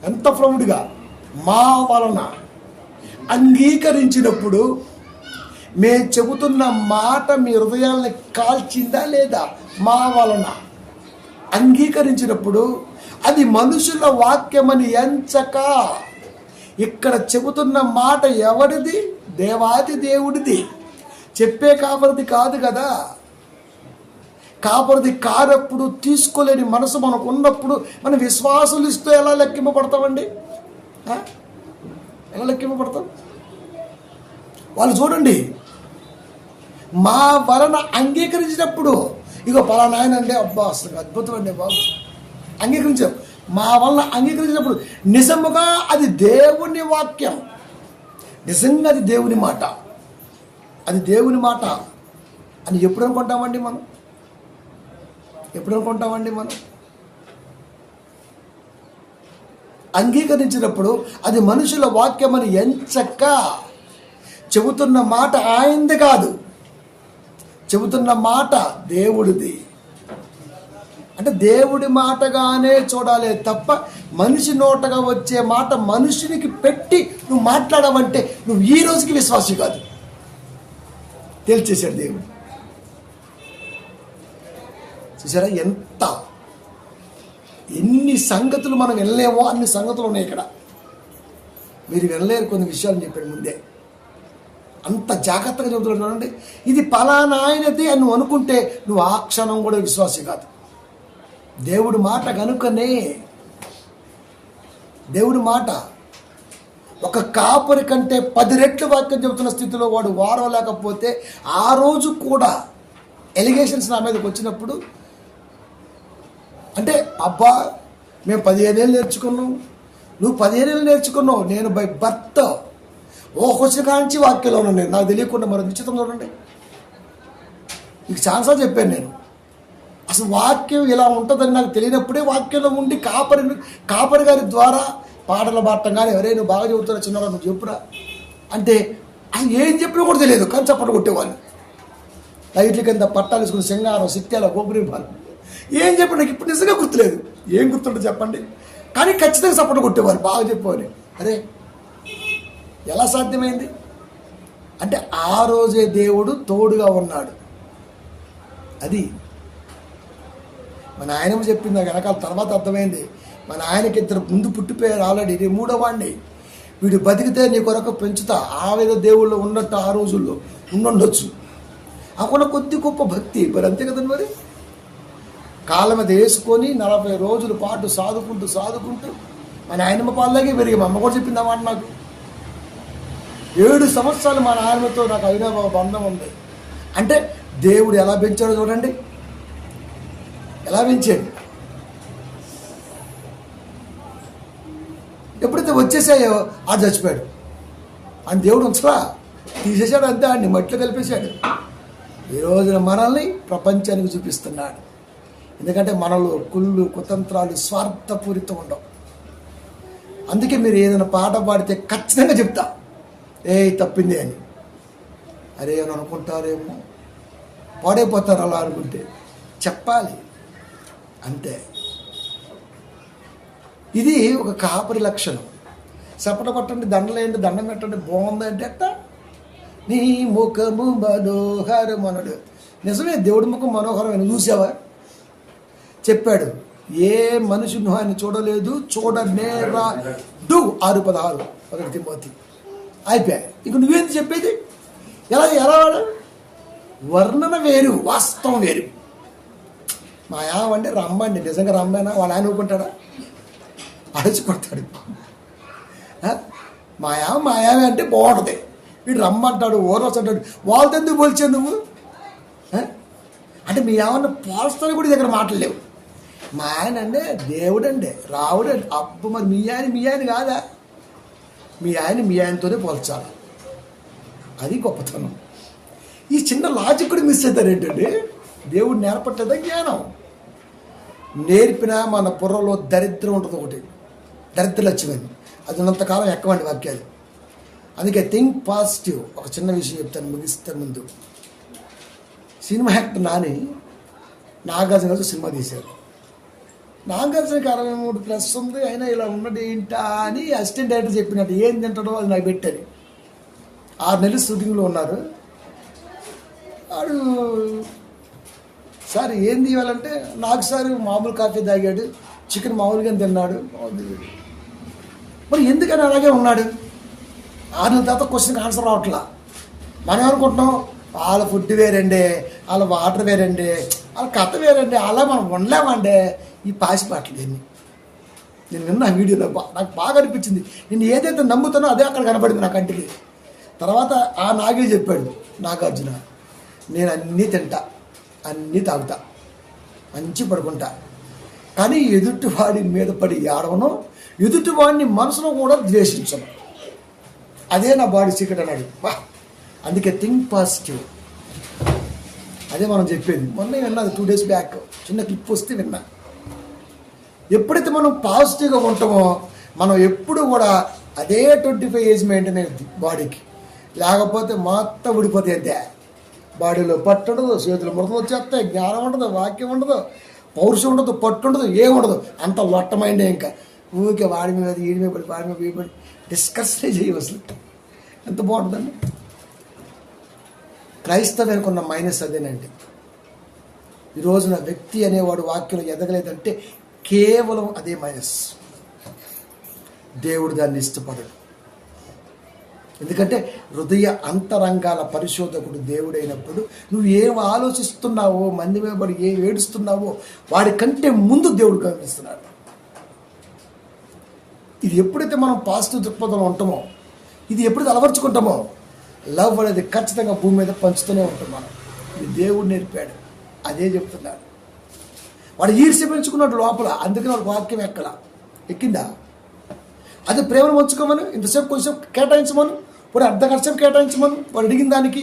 ఎంత ప్రౌడ్గా. మా వలన అంగీకరించినప్పుడు మేము చెబుతున్న మాట మీ హృదయాల్ని కాల్చిందా లేదా? మా వలన అంగీకరించినప్పుడు అది మనుషుల వాక్యమని ఎంచక, ఇక్కడ చెబుతున్న మాట ఎవరిది? దేవాది దేవుడిది. చెప్పే కాపరిది కాదు కదా. కాపరిది కానప్పుడు, తీసుకోలేని మనసు మనకు ఉన్నప్పుడు మనం విశ్వాసులు ఇస్తూ ఎలా లెక్కింపబడతామండి? ఎలా లెక్కింపబడతాం? వాళ్ళు చూడండి, మా వలన అంగీకరించినప్పుడు, ఇగో పలానా ఆయన అండి, అబ్బా అసలు అద్భుతం అండి బాబు, అంగీకరించాం. మా వలన అంగీకరించినప్పుడు నిజముగా అది దేవుని వాక్యం, నిజంగా అది దేవుని మాట, అది దేవుని మాట అని ఎప్పుడు అనుకుంటామండి మనం? అంగీకరించినప్పుడు అది మనుషుల వాక్యం అని ఎంచక్క, చెబుతున్న మాట ఆయనది కాదు, చెబుతున్న మాట దేవుడిది. అంటే దేవుడి మాటగానే చూడాలి తప్ప మనిషి నోటగా వచ్చే మాట మనుషునికి పెట్టి నువ్వు మాట్లాడవంటే నువ్వు ఈ రోజుకి విశ్వాసి కాదు. తేల్చేశాడు దేవుడు. చూసారా ఎన్ని సంగతులు మనం వినలేమో అన్ని సంగతులు ఉన్నాయి ఇక్కడ. మీరు వినలేరు కొన్ని విషయాలు చెప్పాడు ముందే. అంత జాగ్రత్తగా చెబుతున్నాడు చూడండి. ఇది పలానా ఆయనది అని నువ్వు అనుకుంటే నువ్వు ఆ క్షణం కూడా విశ్వాసి కాదు. దేవుడి మాట కనుకనే, దేవుడి మాట ఒక కాపరి కంటే 10 రెట్లు వాక్యం చెబుతున్న స్థితిలో వాడు వారవలేకపోతే ఆ రోజు కూడా ఎలిగేషన్స్ నా మీదకి వచ్చినప్పుడు, అంటే అబ్బా మేము 15 ఏళ్ళు నేర్చుకున్నాం, నువ్వు 15 ఏళ్ళు నేర్చుకున్నావు, నేను బై బర్త్ క్వశ్చన్ కాంచి వాక్యంలో ఉన్నాను నేను, నాకు తెలియకుండా మరో నిశ్చితం చూడండి. మీకు చాలాసార్లు చెప్పాను నేను, అసలు వాక్యం ఇలా ఉంటుందని నాకు తెలియనప్పుడే వాక్యంలో ఉండి కాపరి గారి ద్వారా పాటలు పాడటం కానీ, ఎవరైనా నువ్వు బాగా చెబుతున్నా చిన్నగా నువ్వు చెప్పురా అంటే అసలు ఏం చెప్పినా కూడా తెలియదు, కానీ చప్పట్లు కొట్టేవాళ్ళు. లైట్ల కింద పట్టాలు వేసుకుని సింగారం సిత్యాల గోపురిపాలు ఏం చెప్పండి నాకు ఇప్పుడు నిజంగా గుర్తులేదు. ఏం గుర్తుంటుంది చెప్పండి? కానీ ఖచ్చితంగా చప్పట్లు కొట్టేవాళ్ళు, బాగా చెప్పేవాళ్ళు. అరే ఎలా సాధ్యమైంది అంటే ఆ రోజే దేవుడు తోడుగా ఉన్నాడు. అది మన ఆయనము చెప్పింది నాకు వెనకాల తర్వాత అర్థమైంది. మన ఆయనకి 2 ముందు పుట్టిపోయారు ఆల్రెడీ, ఇది 3వ వాడిని. వీడు బతికితే నీ కొరకు పెంచుతా, ఆ విధ దేవుళ్ళు ఉన్నట్టు ఆ రోజుల్లో ఉండొచ్చు. అక్కడ కొద్ది గొప్ప భక్తి మరి, అంతే కదండి. మరి కాళ్ళ మీద వేసుకొని 40 రోజుల పాటు సాదుకుంటూ మన ఆయనమ్మ పాలలాగే పెరిగి, మా అమ్మ కూడా చెప్పింది అన్నమాట నాకు. 7 సంవత్సరాలు మా నాయనమ్మతో నాకు అవినాభావ బంధం ఉంది. అంటే దేవుడు ఎలా పెంచాడో చూడండి, ఎలా పెంచాడు. ఎప్పుడైతే వచ్చేసాయో ఆ చచ్చిపోయాడు అని దేవుడు ఉంచరా, తీసేశాడు అంతే, ఆడిని మట్టిలో కలిపేశాడు. ఈ రోజున మనల్ని ప్రపంచానికి చూపిస్తున్నాడు. ఎందుకంటే మనలో కుళ్ళు కుతంత్రాలు స్వార్థపూరితం ఉండవు. అందుకే మీరు ఏదైనా పాట పాడితే ఖచ్చితంగా చెప్తా, తప్పింది అని. అరే అని అనుకుంటారేమో, పాడైపోతారు అలా అనుకుంటే. చెప్పాలి అంతే. ఇది ఒక కాపరి లక్షణం. చప్పట కొట్టండి, దండలేండి, దండం పెట్టండి, బాగుందంటే అట్ట నీ ముఖము మనోహరమనడు. నిజమే, దేవుడి ముఖం మనోహరమైన చూసావా? చెప్పాడు, ఏ మనిషి నువ్వు ఆయన చూడలేదు, చూడనేరాడు. 6:16 1 తిమోతి. అయిపోయా. ఇక నువ్వేంటి చెప్పేది? ఎలా వర్ణన వేరు, వాస్తవం వేరు. మా యావంటే రమ్మండి, నిజంగా రమ్మేనా? వాళ్ళ ఆయన ఊరుకుంటాడా? అరచిపడతాడు. మా యావే అంటే బాగుంటుంది, వీడు రమ్మంటాడు, ఓరస్ అంటాడు. వాళ్ళతో ఎందుకు పోల్చావు నువ్వు? అంటే మీ ఏమన్నా పోల్స్తాను కూడా దగ్గర మాటలు లేవు. మా ఆయన అండి దేవుడండి, రావుడండి. అబ్బు మరి మీ ఆయన కాదా? మీ ఆయనతోనే పోల్చాలి. అది గొప్పతనం. ఈ చిన్న లాజిక్ కూడా మిస్ అవుతారు ఏంటండి? దేవుడు నేర్పట్లేదా జ్ఞానం? నేర్పిన మన బుర్రలో దరిద్రం ఉంటుంది, ఒకటి దరిద్ర లక్ష్యమని. అది ఉన్నంతకాలం ఎక్కవండి వాక్యాలు. అందుకే థింక్ పాజిటివ్. ఒక చిన్న విషయం చెప్తాను ముగిస్తాను ముందు. సినిమా యాక్టర్ నాగార్జున గారు సినిమా తీశారు. నాగార్జునకి 63+ ఉంది, అయినా ఇలా ఉన్నది ఏంటా అని అసిస్టెంట్ డైరెక్టర్ చెప్పినట్టు ఏం తింటాడో అది నాకు పెట్టారు. 6 నెలలు షూటింగ్లో ఉన్నారు. వాడు సార్ ఏంది ఇవ్వాలంటే, నాకు సార్ మామూలు కాఫీ తాగాడు, చికెన్ మామూలుగా తిన్నాడు. మరి ఎందుకని అలాగే ఉన్నాడు? 6 నెలల తర్వాత క్వశ్చన్కి ఆన్సర్ రావట్లా. మనం ఏమనుకుంటున్నాం, వాళ్ళ ఫుడ్ వేరండి, వాళ్ళ వాటర్ వేరండి, వాళ్ళ కథ వేరండి, అలా మనం ఉండలేమండి. ఈ పాసిపాటలు ఎన్ని నేను విన్నా వీడియోలో నాకు బాగా అనిపించింది. నేను ఏదైతే నమ్ముతానో అదే అక్కడ కనపడింది నా కంటికి. తర్వాత ఆ నాగే చెప్పాడు నాగార్జున, నేను అన్నీ తింటా, అన్నీ తాగుతా, మంచి పడుకుంటా, కానీ ఎదుటివాడి మీద పడి ఏడవను, ఎదుటివాడిని మనసులో కూడా ద్వేషించను. అదే నా బాడీ సీక్రెట్ అన్నాడు. అందుకే థింక్ పాజిటివ్. అదే మనం చెప్పేది. మొన్న విన్నది 2 days బ్యాక్ చిన్న క్లిప్ వస్తే విన్నా. ఎప్పుడైతే మనం పాజిటివ్గా ఉంటామో మనం ఎప్పుడు కూడా అదే 25 ఏజ్ మెయింటైన్ అయ్యింది బాడీకి. లేకపోతే మొత్తం ఊడిపోతాయి అంతే. బాడీలో పట్టు ఉండదు, చేతులు ముడతలు వచ్చేస్తాయి, జ్ఞానం ఉండదు, వాక్యం ఉండదు, పౌరుషం ఉండదు, పట్టు ఉండదు, ఏముండదు. అంత లొట్టమైండే. ఇంకా ఊరికే వాడి మీద వీడి మీద పడి వాడి మీద వీడి పడి డిస్కస్నే చేయవు. అసలు ఎంత బాగుంటుందండి. క్రైస్తవానికి ఉన్న మైనస్ అదేనండి. ఈ రోజున వ్యక్తి అనేవాడు వాక్యం ఎదగలేదంటే కేవలం అదే మైనస్. దేవుడు దాన్ని ఇష్టపడడు. ఎందుకంటే హృదయ అంతరంగాల పరిశోధకుడు దేవుడైనప్పుడు నువ్వు ఏం ఆలోచిస్తున్నావో, మంది మీద పడి ఏం ఏడుస్తున్నావో వాడి కంటే ముందు దేవుడు గమనిస్తున్నాడు. ఇది ఎప్పుడైతే మనం పాజిటివ్ దృక్పథంలో ఉంటామో, ఇది ఎప్పుడైతే అలవర్చుకుంటామో, లవ్ అనేది ఖచ్చితంగా భూమి మీద పంచుతూనే ఉంటాం మనం. ఇది దేవుడు నేర్పాడు, అదే చెప్తున్నాడు. వాడు ఈర్ష్య పెంచుకున్నాడు లోపల, అందుకని వాడు వాక్యం ఎక్కిందా? అదే ప్రేమను పంచుకోమని, ఇంతసేపు కొంచెం కేటాయించమను, ఇప్పుడు అర్ధగంట సేపు కేటాయించమను. వాడు అడిగిన దానికి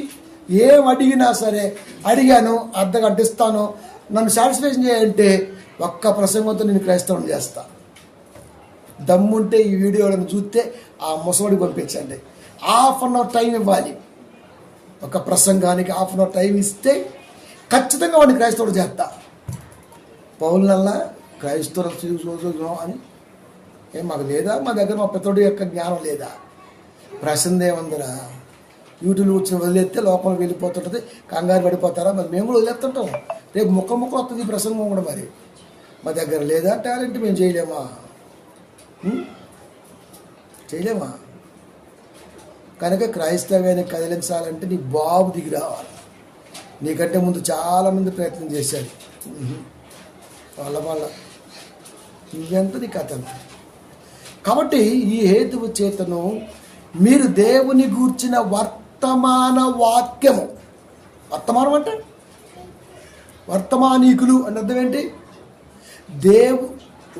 ఏం అడిగినా సరే, అడిగాను అర్ధగంట ఇస్తాను, నన్ను సాటిస్ఫాక్షన్ చేయాలంటే ఒక్క ప్రసంగంతో నేను క్రైస్తవం చేస్తా. దమ్ముంటే ఈ వీడియోలను చూస్తే ఆ ముసవాడికి పంపించండి. 1/2 hour టైం ఇవ్వాలి. ఒక ప్రసంగానికి 1/2 hour టైం ఇస్తే ఖచ్చితంగా వాడిని క్రైస్తవుడు చేస్తా. పౌలనల్లా క్రైస్తవులు అని ఏం మాకు లేదా? మా దగ్గర మా పెద్దోడి యొక్క జ్ఞానం లేదా? ప్రసందేమందరా యూట్యూబ్ వచ్చిన వదిలేస్తే లోపలికి వెళ్ళిపోతుంటుంది, కంగారు పడిపోతారా? మరి మేము కూడా వదిలేస్తుంటాం. రేపు ముక్క వస్తుంది ఈ ప్రసంగం కూడా. మరి మా దగ్గర లేదా టాలెంట్? మేము చేయలేమా? చేయలేమా? కనుక క్రైస్తవ్యాన్ని కదిలించాలంటే నీ బాబు దిగి రావాలి. నీకంటే ముందు చాలామంది ప్రయత్నం చేశారు. వాళ్ళ నువ్వెంత నీ కథ అంత. కాబట్టి ఈ హేతువు చేతను మీరు దేవుని గూర్చిన వర్తమాన వాక్యము, వర్తమానం అంటే వర్తమానీకులు అని అర్థం ఏంటి?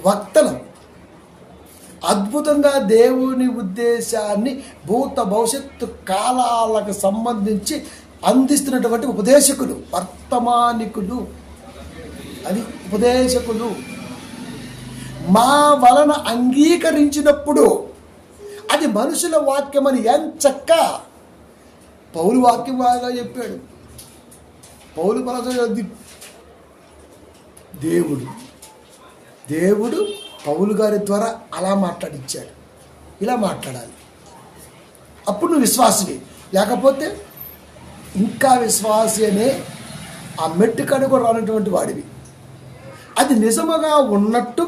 వక్తలు అద్భుతంగా దేవుని ఉద్దేశాన్ని భూత భవిష్యత్తు కాలాలకు సంబంధించి అందిస్తున్నటువంటి ఉపదేశకులు, వర్తమానికులు. అది ఉపదేశకులు. మా వలన అంగీకరించినప్పుడు అది మనుషుల వాక్యం అని ఎంచక్క పౌలు వాక్యం బాగా చెప్పాడు. పౌలు పరచ దేవుడు పౌలు గారి ద్వారా అలా మాట్లాడిచ్చాడు. ఇలా మాట్లాడాలి, అప్పుడు నువ్వు విశ్వాసివి. లేకపోతే ఇంకా విశ్వాసి అనే ఆ మెట్టుకని కూడా రానటువంటి వాడివి. అది నిజముగా ఉన్నట్టు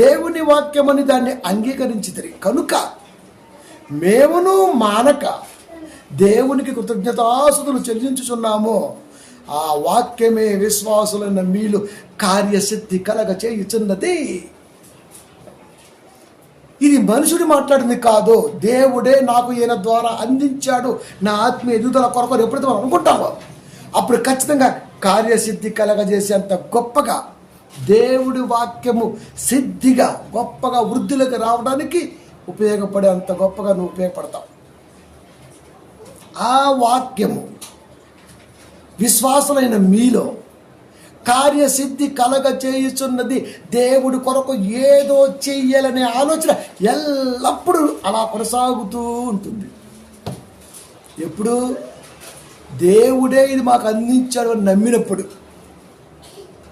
దేవుని వాక్యమని దాన్ని అంగీకరించితిరి కనుక మేమును మానక దేవునికి కృతజ్ఞతాస్తుతులు చెల్లించుచున్నాము. ఆ వాక్యమే విశ్వాసులైన మీలు కార్యశక్తి కలగ చేయుచున్నది. ఇది మనుషుడు మాట్లాడింది కాదు, దేవుడే నాకు ఈయన ద్వారా అందించాడు నా ఆత్మీయ ఎదుగుదల కొరకు ఎప్పుడైతే మనం అనుకుంటామో అప్పుడు ఖచ్చితంగా కార్యసిద్ధి కలగజేసేంత గొప్పగా దేవుడి వాక్యము సిద్ధిగా గొప్పగా వృద్ధిలోకి రావడానికి ఉపయోగపడే అంత గొప్పగా నువ్వు ఉపయోగపడతావు. ఆ వాక్యము విశ్వాసులైన మీలో కార్యసిద్ధి కలగ చేయుచున్నది. దేవుడి కొరకు ఏదో చెయ్యాలనే ఆలోచన ఎల్లప్పుడూ అలా కొనసాగుతూ ఉంటుంది. ఎప్పుడు దేవుడే ఇది మాకు అందించాడు అని నమ్మినప్పుడు.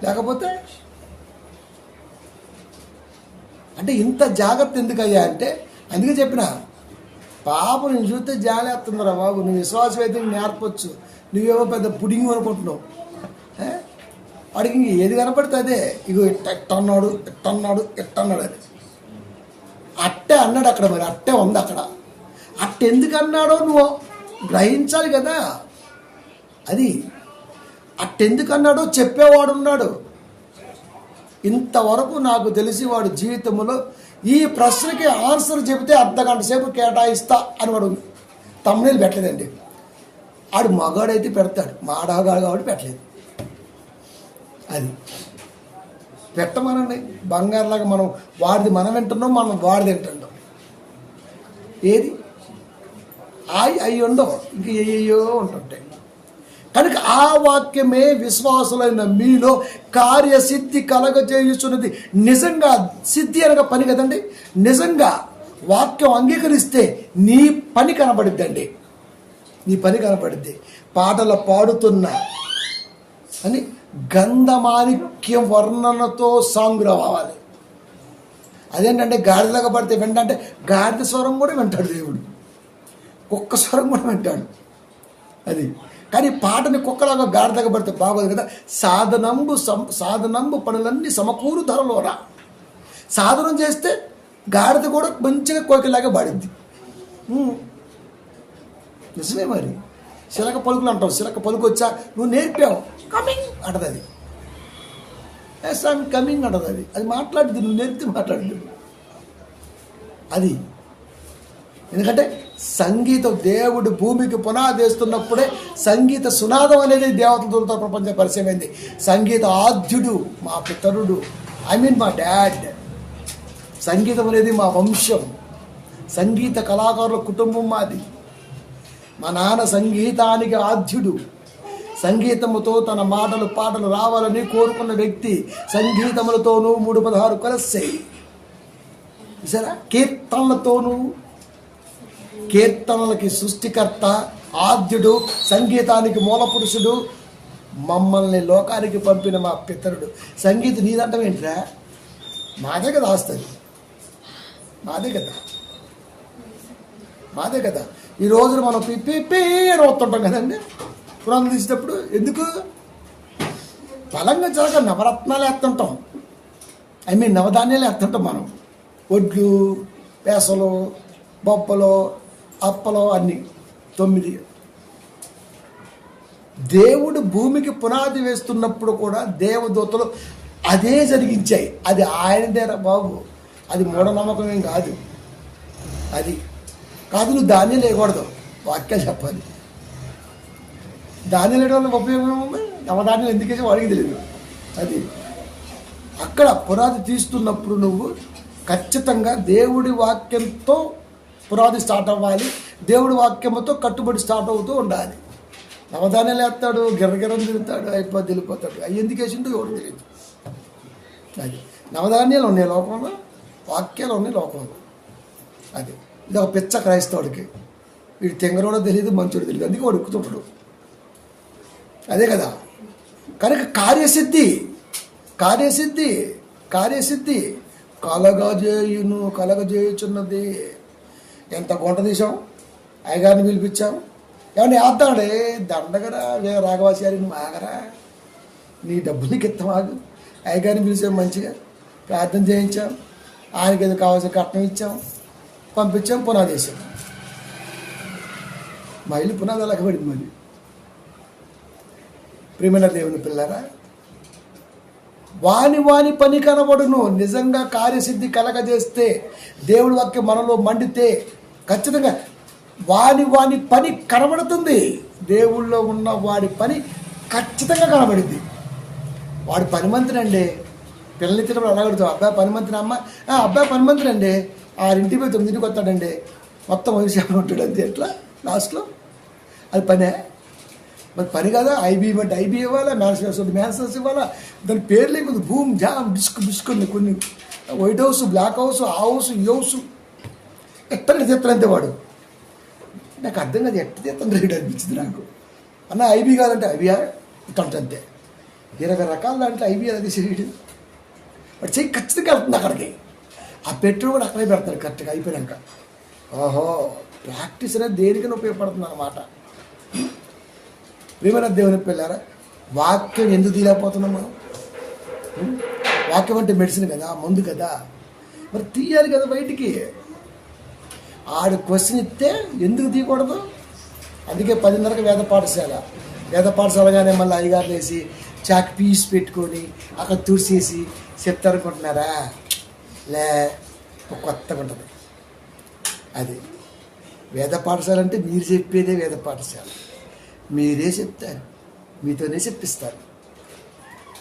లేకపోతే అంటే ఇంత జాగ్రత్త ఎందుకయ్యా అంటే అందుకే చెప్పిన పాపం నేను చూస్తే జాలేస్తుందిరా బాబు, నువ్వు విశ్వాసం అయితే నేర్పొచ్చు, నువ్వేమో పెద్ద పుడింగ్ అనుకుంటున్నావు. వాడికి ఏది కనపడితే అదే, ఇగో ఎట్టన్నాడు ఎట్టన్నాడు ఎట్టన్నాడు అది అట్టే అన్నాడు అక్కడ. మరి అట్టే ఉంది అక్కడ. అట్టెందుకు అన్నాడో నువ్వు గ్రహించాలి కదా. అది అట్టెందుకు అన్నాడో చెప్పేవాడు ఉన్నాడు. ఇంతవరకు నాకు తెలిసి వాడు జీవితంలో ఈ ప్రశ్నకి ఆన్సర్ చెబితే అర్ధగంట సేపు కేటాయిస్తా అని వాడు తమ్ముళ్ళు పెట్టలేదండి. ఆడు మగాడైతే పెడతాడు, మాడగాడు కాబట్టి పెట్టలేదు. అది పెట్టమనండి. బంగారులాగా మనం వాడిది మనం వింటున్నాం, మనం వాడిది వింటున్నాం. ఏది అయ్యి ఉండవు, ఇంక ఏయో ఉంటుంటాయి. కనుక ఆ వాక్యమే విశ్వాసులైన మీలో కార్యసిద్ధి కలగజేయుచున్నది. నిజంగా సిద్ధి అనగా పని కదండి. నిజంగా వాక్యం అంగీకరిస్తే నీ పని కనబడిద్దండి, నీ పని కనబడిద్ది. పాటలు పాడుతున్నా అని గంధమాణిక్యం వర్ణనతో సాంగ్ రావాలి. అదేంటంటే గాడిదలాగా పడితే వెంటంటే గాడిద స్వరం కూడా వింటాడు దేవుడు, కుక్క స్వరం కూడా వింటాడు. అది కానీ పాటని కుక్కలాగా గాడిదగా పడితే బాగోదు కదా. సాధనంబు పనులన్నీ సమకూరు ధరలోరా. సాధనం చేస్తే గాడిద కూడా మంచిగా కోకిలాగా పాడింది. నిజమే. మరి చిలక పలుకులు అంటావు, చిలక పలుకు వచ్చా నువ్వు నేర్పావు, కమింగ్ అంటది. అది ఎస్ ఐమ్ కమింగ్ అంటది. అది మాట్లాడుతుంది, నువ్వు నేర్పితే మాట్లాడుతుంది అది. ఎందుకంటే సంగీతం దేవుడు భూమికి పునాది వేస్తున్నప్పుడే సంగీత సునాదం అనేది దేవతలతో ప్రపంచం పరిచయమైంది. సంగీత ఆద్యుడు మా పితరుడు, మా డాడ్. సంగీతం అనేది మా వంశం, సంగీత కళాకారుల కుటుంబం మాది. మా నాన్న సంగీతానికి ఆద్యుడు. సంగీతముతో తన మాటలు పాటలు రావాలని కోరుకున్న వ్యక్తి. సంగీతములతోనూ 316 కలిసాయి సరే. కీర్తనలతోనూ, కీర్తనలకి సృష్టికర్త ఆద్యుడు, సంగీతానికి మూల పురుషుడు, మమ్మల్ని లోకానికి పంపిన మా పితరుడు. సంగీతం నీదంటం ఏంట్రా? మాదే కదా ఆస్తుంది, మాదే కదా, మాదే కదా. ఈ రోజున మనం పిప్పి అని వస్తుంటాం కదండి పురాణం తీసేటప్పుడు. ఎందుకు? బలంగా జరగ నవరత్నాలు వేస్తుంటాం, నవధాన్యాలు వేస్తుంటాం మనం. ఒడ్లు, పెసలు, బొప్పలు, అప్పలు అన్నీ 9. దేవుడు భూమికి పునాది వేస్తున్నప్పుడు కూడా దేవదూతలు అదే జరిగించాయి. అది ఆయనదేరా బాబు, అది మూఢనమ్మకం ఏం కాదు. అది కాదు, నువ్వు ధాన్యం వేయకూడదు, వాక్యాలు చెప్పాలి. ధాన్యం వేయడం వల్ల ఉపయోగం ఉంది. నవధాన్యం ఎందుకేసి వాడికి తెలియదు. అది అక్కడ పునాది తీస్తున్నప్పుడు నువ్వు ఖచ్చితంగా దేవుడి వాక్యంతో పునాది స్టార్ట్ అవ్వాలి, దేవుడి వాక్యంతో కట్టుబడి స్టార్ట్ అవుతూ ఉండాలి. నవధాన్యాలు వేస్తాడు, గిర్రగిర్రం తిరుగుతాడు, అయిపోయి వెళ్ళిపోతాడు. అవి ఎందుకు వేసిండో ఎవరు తెలియదు. అది నవధాన్యాలు ఉన్నాయి లోకంలో, వాక్యాలు ఉన్నాయి లోకంలో. అది ఇది ఒక పిచ్చ క్రైస్తవుడికి. వీడు తెంగరోడో తెలియదు, మంచోడు తెలియదు, అందుకే వాడు ఎక్కుతుంటాడు. అదే కదా. కనుక కార్యసిద్ధి కార్యసిద్ధి కార్యసిద్ధి కలగజేయుచున్నది. ఎంత గుంట తీసాం, అయ్యగారిని పిలిపించాం, ఏమన్నా వేద్దాడే దండగరా రాఘవాచారి, నువ్వు ఆగరా, నీ డబ్బు నీకు ఇస్తామాగు. అయ్యగారిని పిలిచాం, మంచిగా ప్రార్థన చేయించాం, ఆయనకి ఏదో కావాల్సిన కట్నం ఇచ్చాం, పంపించాం, పునాది వేసాం. మా ఇల్లు పునాది అలాగ పడింది. మరి ప్రియమైన దేవుని పిల్లరా, వాని పని కనబడును. నిజంగా కార్యసిద్ధి కలగజేస్తే, దేవుడి వాక్యం మనలో మండితే ఖచ్చితంగా వాని పని కనబడుతుంది. దేవుళ్ళో ఉన్న వాడి పని ఖచ్చితంగా కనబడింది. వాడి పని మంత్రి అండి, పిల్లలు ఇచ్చేటప్పుడు అలా అడుగుతాం, అబ్బాయి పని మంత్రి అమ్మ, అబ్బాయి పని మంత్రి అండి, 6 పోయి 9 వస్తాడండి, మొత్తం వయసు ఉంటాడు అంతే. ఎట్లా లాస్ట్లో అది పనే? మరి పని కదా. ఐబీ అంటే ఐబీ ఇవ్వాలా, మ్యాన్సర్స్ ఇవ్వాలా, దాని పేర్లు లేకపోతే భూమ్ జామ్ డిస్క్ కొన్ని వైట్ హౌస్, బ్లాక్ హౌస్, ఆ హౌస్, ఈ హౌస్, ఎట్లా తీస్తానంతే వాడు. నాకు అర్థం కాదు, ఎట్ట తీస్తాను రేడు అనిపించింది నాకు. అన్న ఐబీ కాదంటే ఐబీఆర్ ఇట్లంటే 20 రకాల దాంట్లో ఐబీఆర్ అది చేయడు. వాడు చెయ్యి ఖచ్చితంగా వెళ్తుంది అక్కడికి. ఆ పెట్రోల్ కూడా అక్కడే పెడతాడు కరెక్ట్గా అయిపోయాక. ఓహో, ప్రాక్టీస్ అనేది దేనికైనా ఉపయోగపడుతుంది అన్నమాట. ప్రియమైన దేవుని పిల్లారా, వాక్యం ఎందుకు తీయలేకపోతున్నాం మనం? వాక్యం అంటే మెడిసిన్ కదా, మందు కదా, మరి తీయాలి కదా బయటికి. ఆడు క్వశ్చన్ ఇస్తే ఎందుకు తీయకూడదు? అందుకే 10:30కి వేద పాఠశాలగానే మళ్ళీ అయ్యగారులు వేసి చాక్ పీస్ పెట్టుకొని అక్కడ తుడిసేసి చెప్తారు అనుకుంటున్నారా? లే, కొత్తగా ఉంటుంది అది. వేద పాఠశాల అంటే మీరు చెప్పేదే వేద పాఠశాల, మీరే చెప్తారు, మీతోనే చెప్పిస్తారు.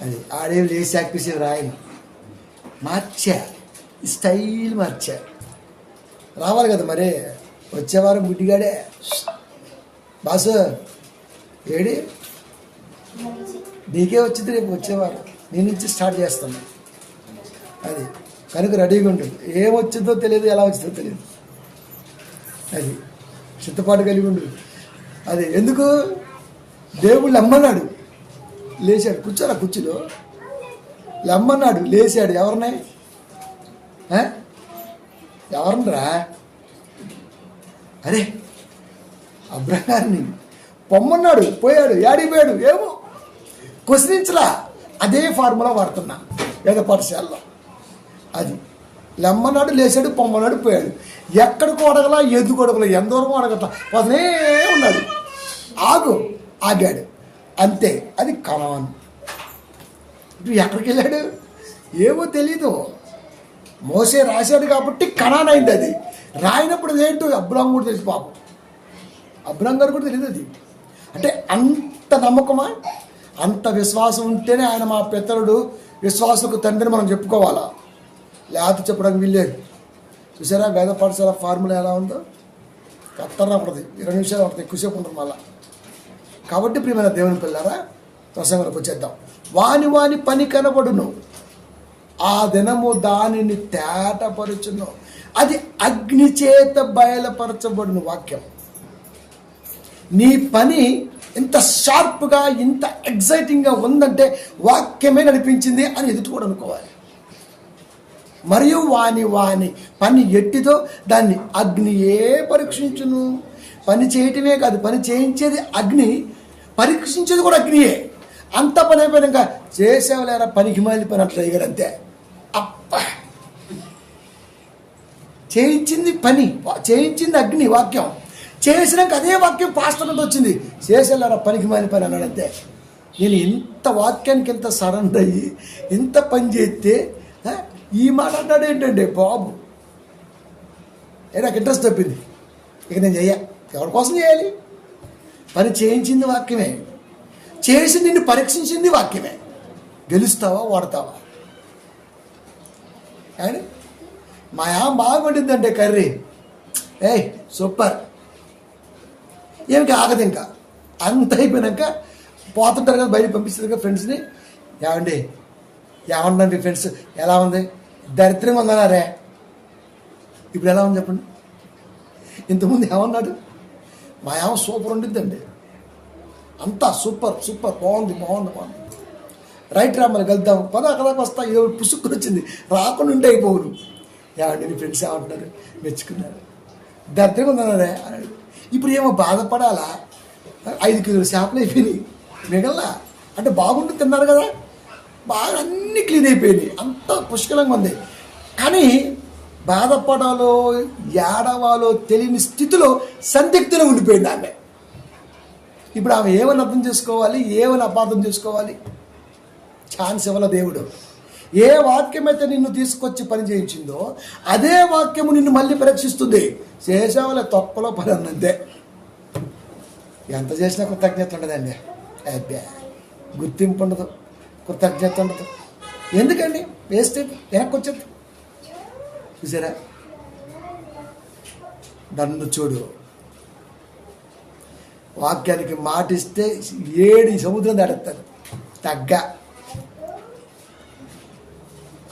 అది ఆడేం లేచి చాక్ పీస్ రాయను, మార్చా, స్టైల్ మార్చా. రావాలి కదా మరి. వచ్చేవారం గుడ్డిగాడే బాసు ఏడి, నీకే వచ్చింది, రేపు వచ్చేవారు నీ నుంచి స్టార్ట్ చేస్తాను. అది కనుక రెడీగా ఉంటుంది. ఏమొచ్చిందో తెలియదు, ఎలా వచ్చిందో తెలియదు. అది సిద్ధపాటు కలిగి ఉండదు. అది ఎందుకు? దేవుడు లమ్మన్నాడు, లేచాడు. కూర్చోరా కుర్చీలో, లమ్మన్నాడు, లేచాడు. ఎవరిని? ఎవరినరా? అరే అబ్రహాం గారిని పొమ్మన్నాడు, పోయాడు. యాడిపోయాడు ఏమో, క్వశ్చనించలా. అదే ఫార్ములా వాడుతున్నా వేద పాఠశాలలో. అది లమ్మన్నాడు, లేచాడు, పొమ్మన్నాడు, పోయాడు. ఎక్కడికో అడగలా, ఎందుకు అడగలా, ఎంతవరకు అడగట్లా, పోతనే ఉన్నాడు. ఆగాడు అంతే. అది కనాను. ఇప్పుడు ఎక్కడికి వెళ్ళాడు ఏమో తెలీదు. మోసే రాశాడు కాబట్టి కనాన్ అయింది. అది రాయినప్పుడు ఏంటో అబ్రహాం కూడా తెలుసు. పాపం అబ్రహాం గారు కూడా తెలియదు అది. అంటే అంత నమ్మకమా, అంత విశ్వాసం ఉంటేనే ఆయన మా పితరుడు, విశ్వాసకు తండ్రిని మనం చెప్పుకోవాలా, లేకపోతే చెప్పడానికి వీల్లేదు. చూసారా వేద పాఠశాల ఫార్ములా ఎలా ఉందో? కత్తరా పడుతుంది, 20 నిమిషాలు పడుతుంది, ఎక్కువసేపు ఉంటుంది మళ్ళా. కాబట్టి ప్రియమైన దేవుని పిల్లారా, ప్రసంగంలోకి వచ్చేద్దాం. వాని పని కనబడును, ఆ దినము దానిని తేటపరచును, అది అగ్ని చేత బయలుపరచబడును. వాక్యం నీ పని ఇంత షార్ప్గా, ఇంత ఎగ్జైటింగ్గా ఉందంటే వాక్యమే నడిపించింది అని ఎదుటి అనుకోవాలి. మరియు వాని పని ఎట్టిదో దాన్ని అగ్నియే పరీక్షించును. పని చేయటమే కాదు, పని చేయించేది అగ్ని, పరీక్షించేది కూడా అగ్నియే. అంత పని అయిపోయినాక చేసేవలేరా పనికి మాలి పని అట్లా అంతే. అప్ప చేయించింది పని, చేయించింది అగ్ని, వాక్యం. చేసినాక అదే వాక్యం పాస్టర్ నుండి వచ్చింది, చేసేలారా పనికి మాలి పని అన్నాడు అంతే. నేను ఇంత వాక్యానికి ఎంత సరెండర్ అయ్యి ఇంత పని చేస్తే ఈ మాట అంటాడు ఏంటంటే బాబు, నాకు ఇంట్రెస్ట్ తప్పింది. ఇక నేను ఎవరి కోసం చేయాలి? పని చేయించింది వాక్యమే, చేసి నిన్ను పరీక్షించింది వాక్యమే. గెలుస్తావా, ఓడతావా? కానీ మా యామ బాగా వండిందంటే కర్రీ, సూపర్, ఏమిటి ఆగదు. ఇంకా అంత అయిపోయినాక పోతుంటారు కదా, బయట పంపిస్తారు కదా ఫ్రెండ్స్ని. ఏమండి ఫ్రెండ్స్, ఎలా ఉంది? దరిద్రంగా ఉందన్నారే, ఇప్పుడు ఎలా ఉంది చెప్పండి. ఇంతకుముందు ఏమన్నాడు? మా యామ సూపర్ ఉండిద్దండి, అంతా సూపర్ బాగుంది. రైట్ రా, మరి కలుద్దాం, పద అక్కడికి వస్తా. ఏదో పుసుక్కుని వచ్చింది, రాకుండా ఉంటే అయిపోవును. ఏమండి మీ ఫ్రెండ్స్ ఏమంటున్నారు? మెచ్చుకున్నారు. దరిద్రంగా ఉందన్నారే అన్నాడు. ఇప్పుడు ఏమో బాధపడాలా? 5 కిలోల చేపలు అయిపోయినాయి, మిగల్లా అంటే బాగుంటుంది తిన్నారు కదా, బాగా అన్నీ క్లీన్ అయిపోయినాయి, అంత పుష్కలంగా ఉంది. కానీ బాధపడాలో ఏడవాలో తెలియని స్థితిలో సందిగ్ధంలో ఉండిపోయింది ఆమె. ఇప్పుడు ఆమె ఏమని అర్థం చేసుకోవాలి, ఏమని అపార్థం చేసుకోవాలి? ఛాన్స్ ఇవ్వాల దేవుడు. ఏ వాక్యమైతే నిన్ను తీసుకొచ్చి పని చేయించిందో అదే వాక్యము నిన్ను మళ్ళీ పరీక్షిస్తుంది. చేసేవాళ్ళ తొక్కలో పని అన్నంతే. ఎంత చేసినా కృతజ్ఞత ఉండదండి, అబ్బే గుర్తింపు ఉండదు, కృతజ్ఞత ఉండదు. ఎందుకండి? వేస్తే వెనక్కి వచ్చేది. చూసారా? నన్ను చూడు, వాక్యానికి మాటిస్తే 7 సముద్రం దాటేస్తాను తగ్గ.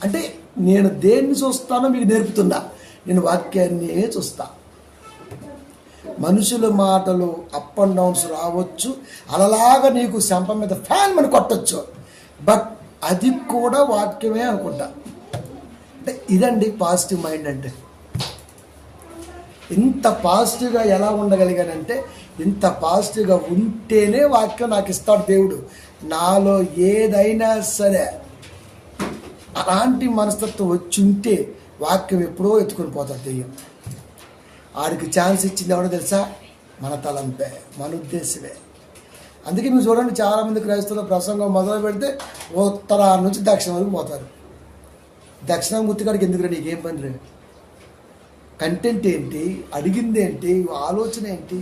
అంటే నేను దేన్ని చూస్తానో మీకు నేర్పుతున్నా. నేను వాక్యాన్ని చూస్తా. మనుషుల మాటలు అప్ అండ్ డౌన్స్ రావచ్చు, అలాగా నీకు శంప మీద ఫ్యాన్ అని కొట్టచ్చు, బట్ అది కూడా వాక్యమే అనుకుంటా. అంటే ఇదండి పాజిటివ్ మైండ్ అంటే. ఇంత పాజిటివ్గా ఎలా ఉండగలిగానంటే, ఇంత పాజిటివ్గా ఉంటేనే వాక్యం నాకు ఇస్తాడు దేవుడు. నాలో ఏదైనా సరే అలాంటి మనస్తత్వం వచ్చి ఉంటే వాక్యం ఎప్పుడో ఎత్తుకొని పోతాడు దెయ్యం. ఆడికి ఛాన్స్ ఇచ్చింది ఎవడో తెలుసా? మన తలంపే, మన ఉద్దేశమే. అందుకే మీరు చూడండి, చాలామంది క్రైస్తవుల ప్రసంగం మొదలు పెడితే ఉత్తరాల నుంచి దక్షిణం వరకు పోతారు. దక్షిణం గుర్తుకాడికి ఎందుకు నీకేం పని రే? కంటెంట్ ఏంటి, అడిగింది ఏంటి, ఆలోచన ఏంటి,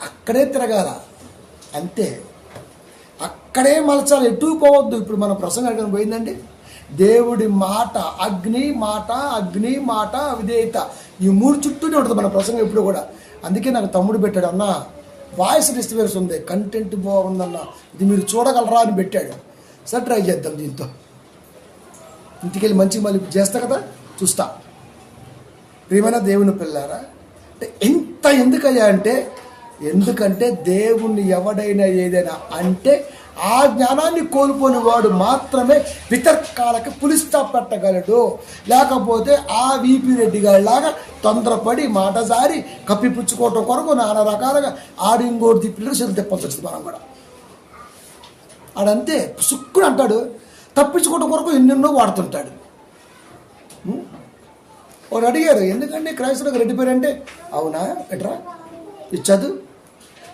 అక్కడే తిరగాల అంతే. అక్కడే మలచాలి, ఎటు పోవద్దు. ఇప్పుడు మన ప్రసంగం ఎక్కడ పోయిందండి? దేవుడి మాట, అగ్ని మాట, అగ్ని మాట, అవిధేయత, ఈ 3 చుట్టూనే ఉంటుంది మన ప్రసంగం ఎప్పుడు కూడా. అందుకే నాకు తమ్ముడు పెట్టాడు, అన్న వాయిస్ డిస్టర్బెన్స్ ఉంది, కంటెంట్ బాగుందన్న, ఇది మీరు చూడగలరా అని పెట్టాడు. సరే ట్రై చేద్దాం, దీంతో ఇంటికెళ్ళి మంచిగా మళ్ళీ చేస్తా కదా, చూస్తా. ప్రియమైన దేవుని పిల్లారా, అంటే ఇంత ఎందుకయ్యా అంటే, ఎందుకంటే దేవుణ్ణి ఎవడైనా ఏదైనా అంటే ఆ జ్ఞానాన్ని కోల్పోని వాడు మాత్రమే వితర్కాలకి పులి స్టాప్ పెట్టగలడు. లేకపోతే ఆ వీపీ రెడ్డి గారిలాగా తొందరపడి మాట జారి కప్పిపుచ్చుకోవటం కొరకు నానా రకాలుగా ఇంకోటి తిప్పినట్టు చెరువు తిప్పాల్సి వస్తుంది మనం కూడా. ఆడంతే సుక్కుని అంటాడు, తప్పించుకోవటం కొరకు ఎన్నెన్నో వాడుతుంటాడు. వాడు అడిగారు, ఎందుకంటే క్రైస్తవులకు రెడ్డి పేరు అంటే, అవునా ఎట్రా ఇచ్చదు,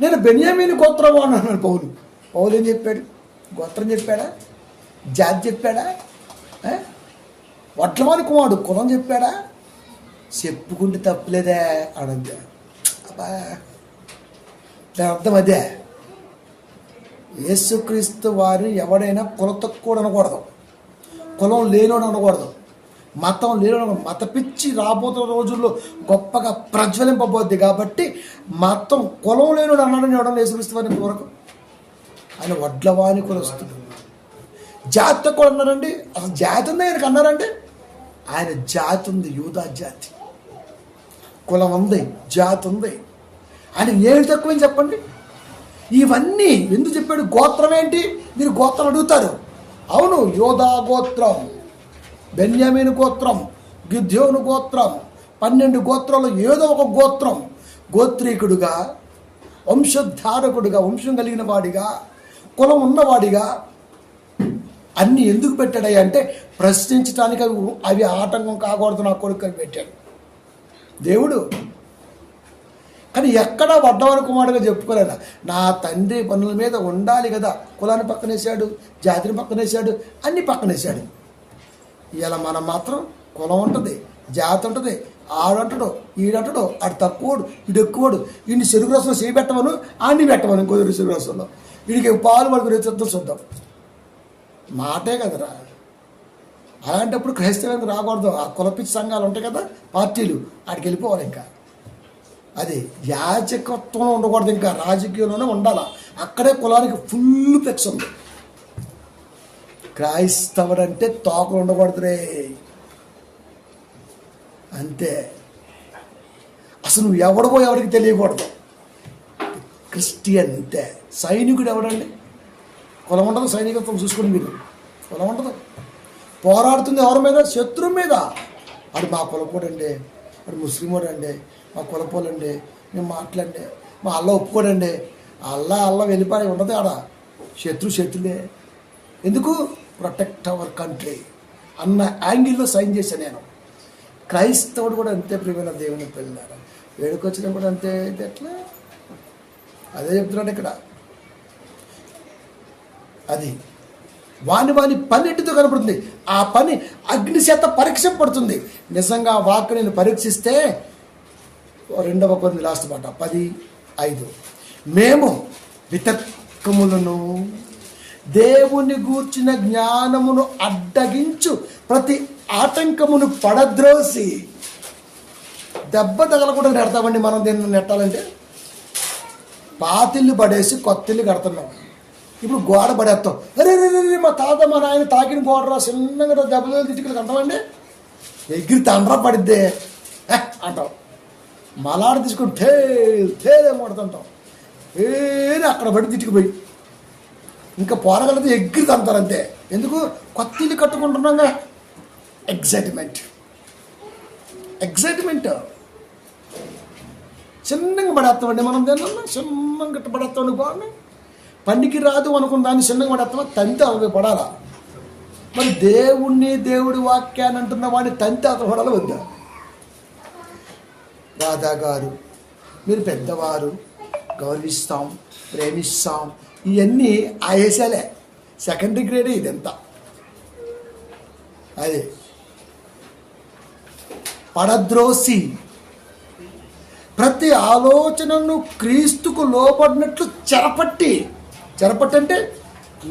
నేను బెన్యామీని గోత్రం అన్నాను. పౌలు ఏం చెప్పాడు? గోత్రం చెప్పాడా? జాతి చెప్పాడా? వడ్లవాని కుమారుడు కులం చెప్పాడా? చెప్పుకుంటే తప్పులేదే అనంతే. అబ్బా, దాని అర్థం అదే. యేసుక్రీస్తు వారిని ఎవడైనా కుల తక్కువ అనకూడదు, కులం లేనోడు అనకూడదు, మతం లేనోడు. మత పిచ్చి రాబోతున్న రోజుల్లో గొప్పగా ప్రజ్వలింపబోద్ది. కాబట్టి మతం కులం లేనోడు అన్నాడని ఎవడన్నా యేసుక్రీస్తు వారిని వరకు ఆయన వడ్లవాని కులస్తుడు. జాతి కూడా అన్నారండి. అసలు జాతి ఉంది ఆయనకు అన్నారండి. ఆయన జాతి ఉంది, యూదా జాతి. కులం ఉంది, జాతి ఉంది. ఆయన ఏమి తక్కువని చెప్పండి. ఇవన్నీ ఎందుకు చెప్పాడు? గోత్రం ఏంటి? మీరు గోత్రం అడుగుతారు. అవును, యోధా గోత్రం, బెన్యామీను గోత్రం, గిద్యోను గోత్రం, 12 గోత్రాలు ఏదో ఒక గోత్రం. గోత్రీకుడుగా, వంశధారకుడుగా, వంశం కలిగిన వాడిగా, కులం ఉన్నవాడిగా అన్నీ ఎందుకు పెట్టాడయ్యా అంటే, ప్రశ్నించడానికి అవి ఆటంకం కాకూడదు నా కొడుకు పెట్టాడు దేవుడు. కానీ ఎక్కడా వడ్డవాని కుమారుడుగా చెప్పుకోలేనా? నా తండ్రి పనుల మీద ఉండాలి కదా. కులాన్ని పక్కనేసాడు, జాతిని పక్కనేసాడు, అన్ని పక్కనేసాడు. ఇలా మనం మాత్రం కులం ఉంటుంది, జాతి ఉంటుంది, ఆడంటాడు, ఈడంటాడు, ఆడు తక్కువడు, ఈడు ఎక్కువడు, ఈయన చెరుకు రసంలో చేయి పెట్టమను, ఆడిని పెట్టమను ఇంకో చెరుకు రసంలో, వీడికి పాలు వరకు రేచొద్దాం చూద్దాం. మాటే కదరా. అలాంటప్పుడు క్రైస్తవానికి రాకూడదు. ఆ కులపిచ్చి సంఘాలు ఉంటాయి కదా, పార్టీలు, ఆడికి వెళ్ళిపోవాలి. ఇంకా అది యాచకత్వం ఉండకూడదు, ఇంకా రాజకీయంలోనే ఉండాలి. అక్కడే కులానికి ఫుల్ పెక్స్ ఉంది. క్రైస్తవుడంటే తోకలు ఉండకూడదు రే, అంతే. అసలు నువ్వు ఎవడవో ఎవరికి తెలియకూడదు. క్రిస్టియన్ అంతే. సైనికుడు ఎవడండి? కులం ఉండదు, సైనికత్వం చూసుకుని మీరు. కులం ఉండదు. పోరాడుతుంది ఎవరి మీద? శత్రువు మీద. అడు మా కులపోడండి, అడు ముస్లిమోడు అండి, మా కులపోలండి, మేము మాట్లాడండి, మా అల్లా ఒప్పుకోడండి, అల్లా వెళ్ళిపోయి ఉండదు. ఆడ శత్రులే. ఎందుకు? ప్రొటెక్ట్ అవర్ కంట్రీ అన్న యాంగిల్లో సైన్ చేశాను నేను. క్రైస్తవుడు కూడా అంతే ప్రియమైన దేవుని పిల్లలు. వేడుకొచ్చినప్పుడు అంతే. ఇది ఎట్లా? అదే చెప్తున్నాడు ఇక్కడ. అది వాని పన్నెంటితో కనపడుతుంది. ఆ పని అగ్ని చేత పరీక్ష పడుతుంది. నిజంగా వాక్కు నేను పరీక్షిస్తే 2వ కొరింథీ లాస్ట్ మాట 10:5, మేము వితర్కములను దేవుని గూర్చిన జ్ఞానమును అడ్డగించు ప్రతి ఆటంకమును పడద్రోసి. దెబ్బ తగలకుండా నెడతామండి మనం దీన్ని నెట్టాలంటే. పాతిల్లు పడేసి కొత్తిల్లు కడుతున్నాం. ఇప్పుడు గోడ పడేస్తాం. అరే రే మా తాత మా నాయన తాకిన గోడరా చిన్నగా దెబ్బలు తిట్టుకుని కంటామండి. ఎగిరి తండ్రా పడిద్దే అంటాం. మలాడ తీసుకుని ఠేదే కొడుతుంటాం. ఏది అక్కడ పడి తిట్టుకుపోయి ఇంకా పోరగలతో ఎగిరి తంటారు అంతే. ఎందుకు? కొత్త ఇల్లు కట్టుకుంటున్నాగా. ఎగ్జైట్మెంట్ చిన్నగా పడేస్తామండి మనం. దేనివల్ల చిన్నగా గట్ట పడేస్తామండి. బాగున్నాయి పనికి రాదు అనుకున్న దాన్ని చిన్నగా పడేస్తామా? తంతి అవి పడాలా? మరి దేవుడి వాక్యాన్ని అంటున్న వాడిని తంతి అతను పడాలి వద్దా? రాధా గారు మీరు పెద్దవారు, గౌరవిస్తాం, ప్రేమిస్తాం, ఇవన్నీ ఆ వేసాలే. సెకండరీ గ్రేడే ఇదంతా. అదే పడద్రోసి ప్రతి ఆలోచనను క్రీస్తుకు లోపడినట్లు చెరపట్టి అంటే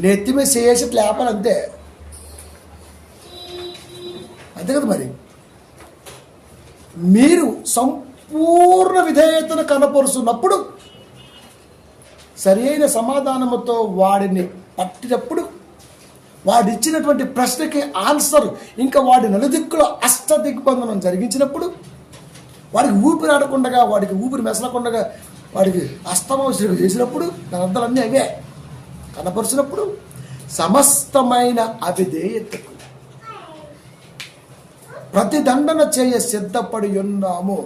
నెత్తిమే చేసి లేపాలి అంతే కదా. మరి మీరు సంపూర్ణ విధేయతను కనపరుస్తున్నప్పుడు, సరి అయిన సమాధానముతో వాడిని పట్టినప్పుడు, వాడిచ్చినటువంటి ప్రశ్నకి ఆన్సర్ ఇంకా వాడి నలుదిక్కులో అష్టదిగ్బంధనం జరిగించినప్పుడు, వాడికి ఊపిరి ఆడకుండా, వాడికి ఊపిరి మెసలకుండా, వాడికి అస్తమవసరం చేసినప్పుడు, దాని అర్థాలన్నీ అవే కనపరిచినప్పుడు, సమస్తమైన అవిధేయతకు ప్రతిదండన చేయ సిద్ధపడి ఉన్నాము.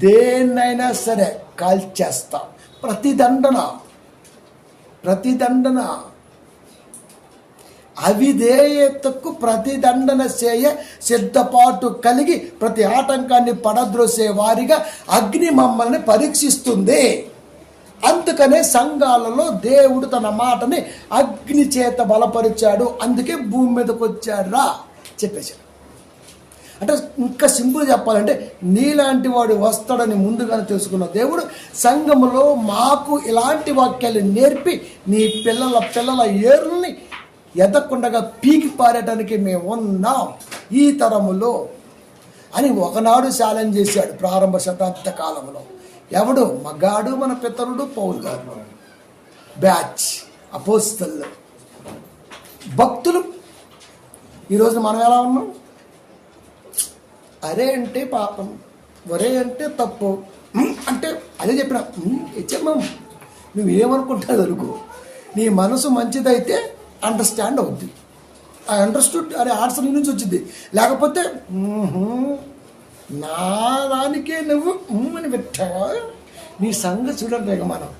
దేన్నైనా సరే కాల్చేస్తాం. ప్రతిదండన అవిధేయతకు ప్రతిదండన చేయ సిద్ధపాటు కలిగి ప్రతి ఆటంకాన్ని పడద్రోసే వారిగా అగ్ని మమ్మల్ని పరీక్షిస్తుంది. అందుకనే సంఘాలలో దేవుడు తన మాటని అగ్ని చేత బలపరిచాడు. అందుకే భూమి మీదకి వచ్చాడు రా చెప్పేశాడు. అంటే ఇంకా సింపుల్ చెప్పాలంటే, నీలాంటి వాడు వస్తాడని ముందుగానే తెలుసుకున్న దేవుడు సంఘములో మాకు ఇలాంటి వాక్యాలు నేర్పి నీ పిల్లల ఏరుల్ని ఎదకుండగా పీకి పారటానికి మేము ఉన్నాం ఈ తరములో అని ఒకనాడు ఛాలెంజ్ చేశాడు ప్రారంభ శతాబ్ద కాలంలో. ఎవడు? మగాడు మన పితరుడు పౌలు గారు, బ్యాచ్ అపోస్తలు, భక్తులు. ఈరోజు మనం ఎలా ఉన్నాం? అరే అంటే పాపం, ఒరే అంటే తప్పు అంటే అదే చెప్పిన చెప్పాం. నువ్వేమనుకుంటావు అనుకో, నీ మనసు మంచిదైతే అండర్స్టాండ్ అవుద్ది. ఆ అండర్స్టూడ్ అరే ఆన్సర్ నీ నుంచి వచ్చింది. లేకపోతే నా దానికే నువ్వు అని పెట్టావా, నీ సంగతి చూడండి. ఇక మనం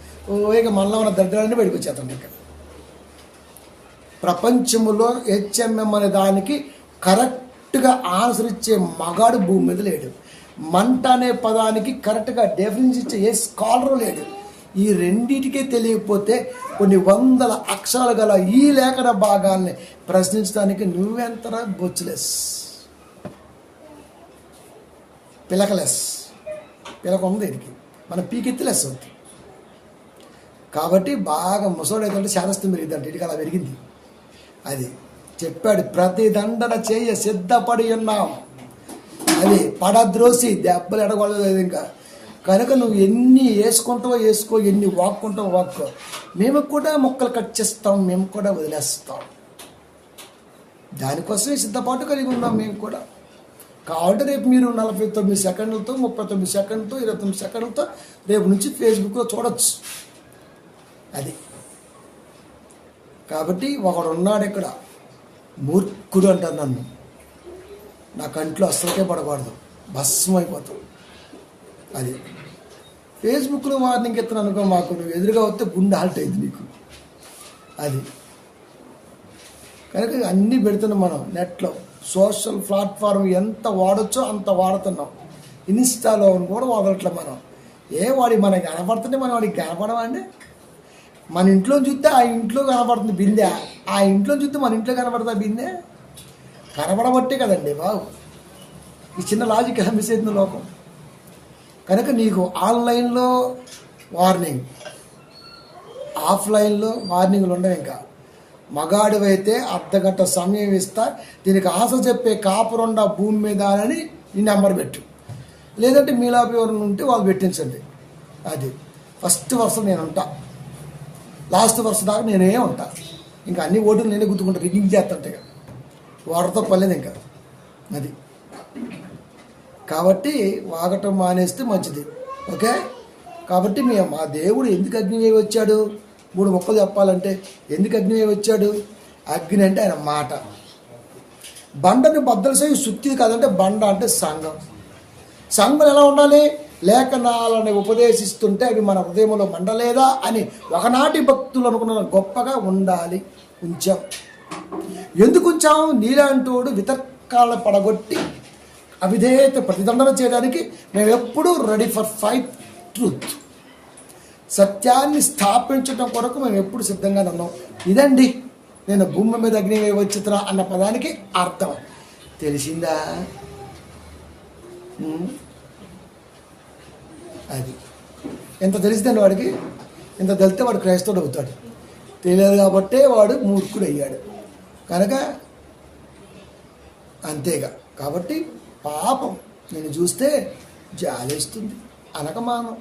ఇక మనలో ఉన్న దరిద్రాన్ని బయటకు వచ్చేస్తాం. ఇక ప్రపంచంలో హెచ్ఎంఎం అనే దానికి కరెక్ట్గా ఆన్సర్ ఇచ్చే మగాడు భూమి మీద లేడు. మంట అనే పదానికి కరెక్ట్గా డెఫినేషన్ ఇచ్చే ఏ స్కాలరు లేడు. ఈ రెండింటికే తెలియకపోతే కొన్ని వందల అక్షరాలు గల ఈ లేఖన భాగాల్ని ప్రశ్నించడానికి నువ్వెంతరా బొచ్చులెస్, పిలకలెస్. పిలక ఉంది దీనికి, మన పీకెత్తిలెస్ అవుతుంది. కాబట్టి బాగా ముసోడైతే శారస్తం పెరిగిందంటే ఇటుక అలా పెరిగింది. అది చెప్పాడు, ప్రతి దండన చేయ సిద్ధపడి ఉన్నాం. అది పడద్రోసి దెబ్బలు ఎడగొడలేదు. ఇంకా కనుక నువ్వు ఎన్ని వేసుకుంటావో వేసుకో, ఎన్ని వాక్కుంటావో వాక్కో. మేము కూడా మొక్కలు కట్ చేస్తాం, మేము కూడా వదిలేస్తాం. దానికోసమే సిద్ధపాటు కలిగి ఉన్నాం మేము కూడా. కావాలంటే రేపు మీరు 49 సెకండ్లతో 39 సెకండ్లతో 29 సెకండ్లతో రేపు నుంచి ఫేస్బుక్లో చూడొచ్చు. అది కాబట్టి ఒకడు ఉన్నాడు ఇక్కడ, మూర్ఖుడు అంటారు నన్ను. నా కంట్లో అస్సలకే పడకూడదు, భస్మం అయిపోతాం. అది ఫేస్బుక్లో వార్నింగ్ ఎత్తాను అనుకో, మాకు నువ్వు ఎదురుగా వస్తే గుండె హాల్ట్ అయింది నీకు. అది కనుక అన్నీ పెడుతున్నాం మనం నెట్లో. సోషల్ ప్లాట్ఫామ్ ఎంత వాడచ్చో అంత వాడుతున్నాం. ఇన్స్టాలో కూడా వాడట్లే మనం. వాడి మనకి కనపడుతుంటే మనం వాడికి కనపడమండి. మన ఇంట్లో చూస్తే ఆ ఇంట్లో కనపడుతుంది బిందె, ఆ ఇంట్లో చూస్తే మన ఇంట్లో కనపడుతుంది బిందె. కనపడబట్టే కదండి బాబు. ఈ చిన్న లాజిక్ ఎలా మిస్ అవుతుంది లోకం. కనుక నీకు ఆన్లైన్లో వార్నింగ్, ఆఫ్లైన్లో వార్నింగ్లు ఉండవు. ఇంకా మగాడివైతే అర్ధగంట సమయం ఇస్తా, దీనికి ఆశ చెప్పే కాపురుండ భూమి మీద అని ఈ నెంబర్ పెట్టు, లేదంటే మీలాపి ఎవరు ఉంటే వాళ్ళు పెట్టించండి. అది ఫస్ట్ వరుస నేను ఉంటా, లాస్ట్ వరుస దాకా నేనే ఉంటా. ఇంకా అన్ని ఓటులు నేనే గుర్తుకుంటా, రిగ్గింగ్ చేస్తుంటే వాటితో పర్లేదు ఇంకా. అది కాబట్టి వాగటం మానేస్తే మంచిది. ఓకే, కాబట్టి మా దేవుడు ఎందుకు అగ్ని వేయి వచ్చాడు? 3 ముక్కలు చెప్పాలంటే ఎందుకు అగ్ని వేయి వచ్చాడు? అగ్ని అంటే ఆయన మాట. బండను బద్దలు చేయి సుత్తి కాదంటే బండ అంటే సంఘం. సంఘం ఎలా ఉండాలి? లేఖనాలను ఉపదేశిస్తుంటే అవి మన హృదయంలో మండలేదా అని ఒకనాటి భక్తులు అనుకున్న గొప్పగా ఉండాలి. ఉంచాం. ఎందుకు ఉంచాం? నీలాంటోడు వితర్కాలను పడగొట్టి అవిధేయత ప్రతిదండన చేయడానికి మేము ఎప్పుడూ రెడీ ఫర్ ఫైట్ ట్రూత్. సత్యాన్ని స్థాపించడం కొరకు మేము ఎప్పుడు సిద్ధంగానే ఉన్నాం. ఇదండి నేను భూమి మీద అగ్ని వచ్చితున్నా అన్న పదానికి అర్థం. తెలిసిందా? అది ఎంత తెలిసిందండి వాడికి. ఇంత తెలితే వాడు క్రైస్తవుడు అవుతాడు. తెలియదు కాబట్టే వాడు మూర్ఖుడు అయ్యాడు కనుక అంతేగా. కాబట్టి పాపం నేను చూస్తే జాలేస్తుంది అనకమానం.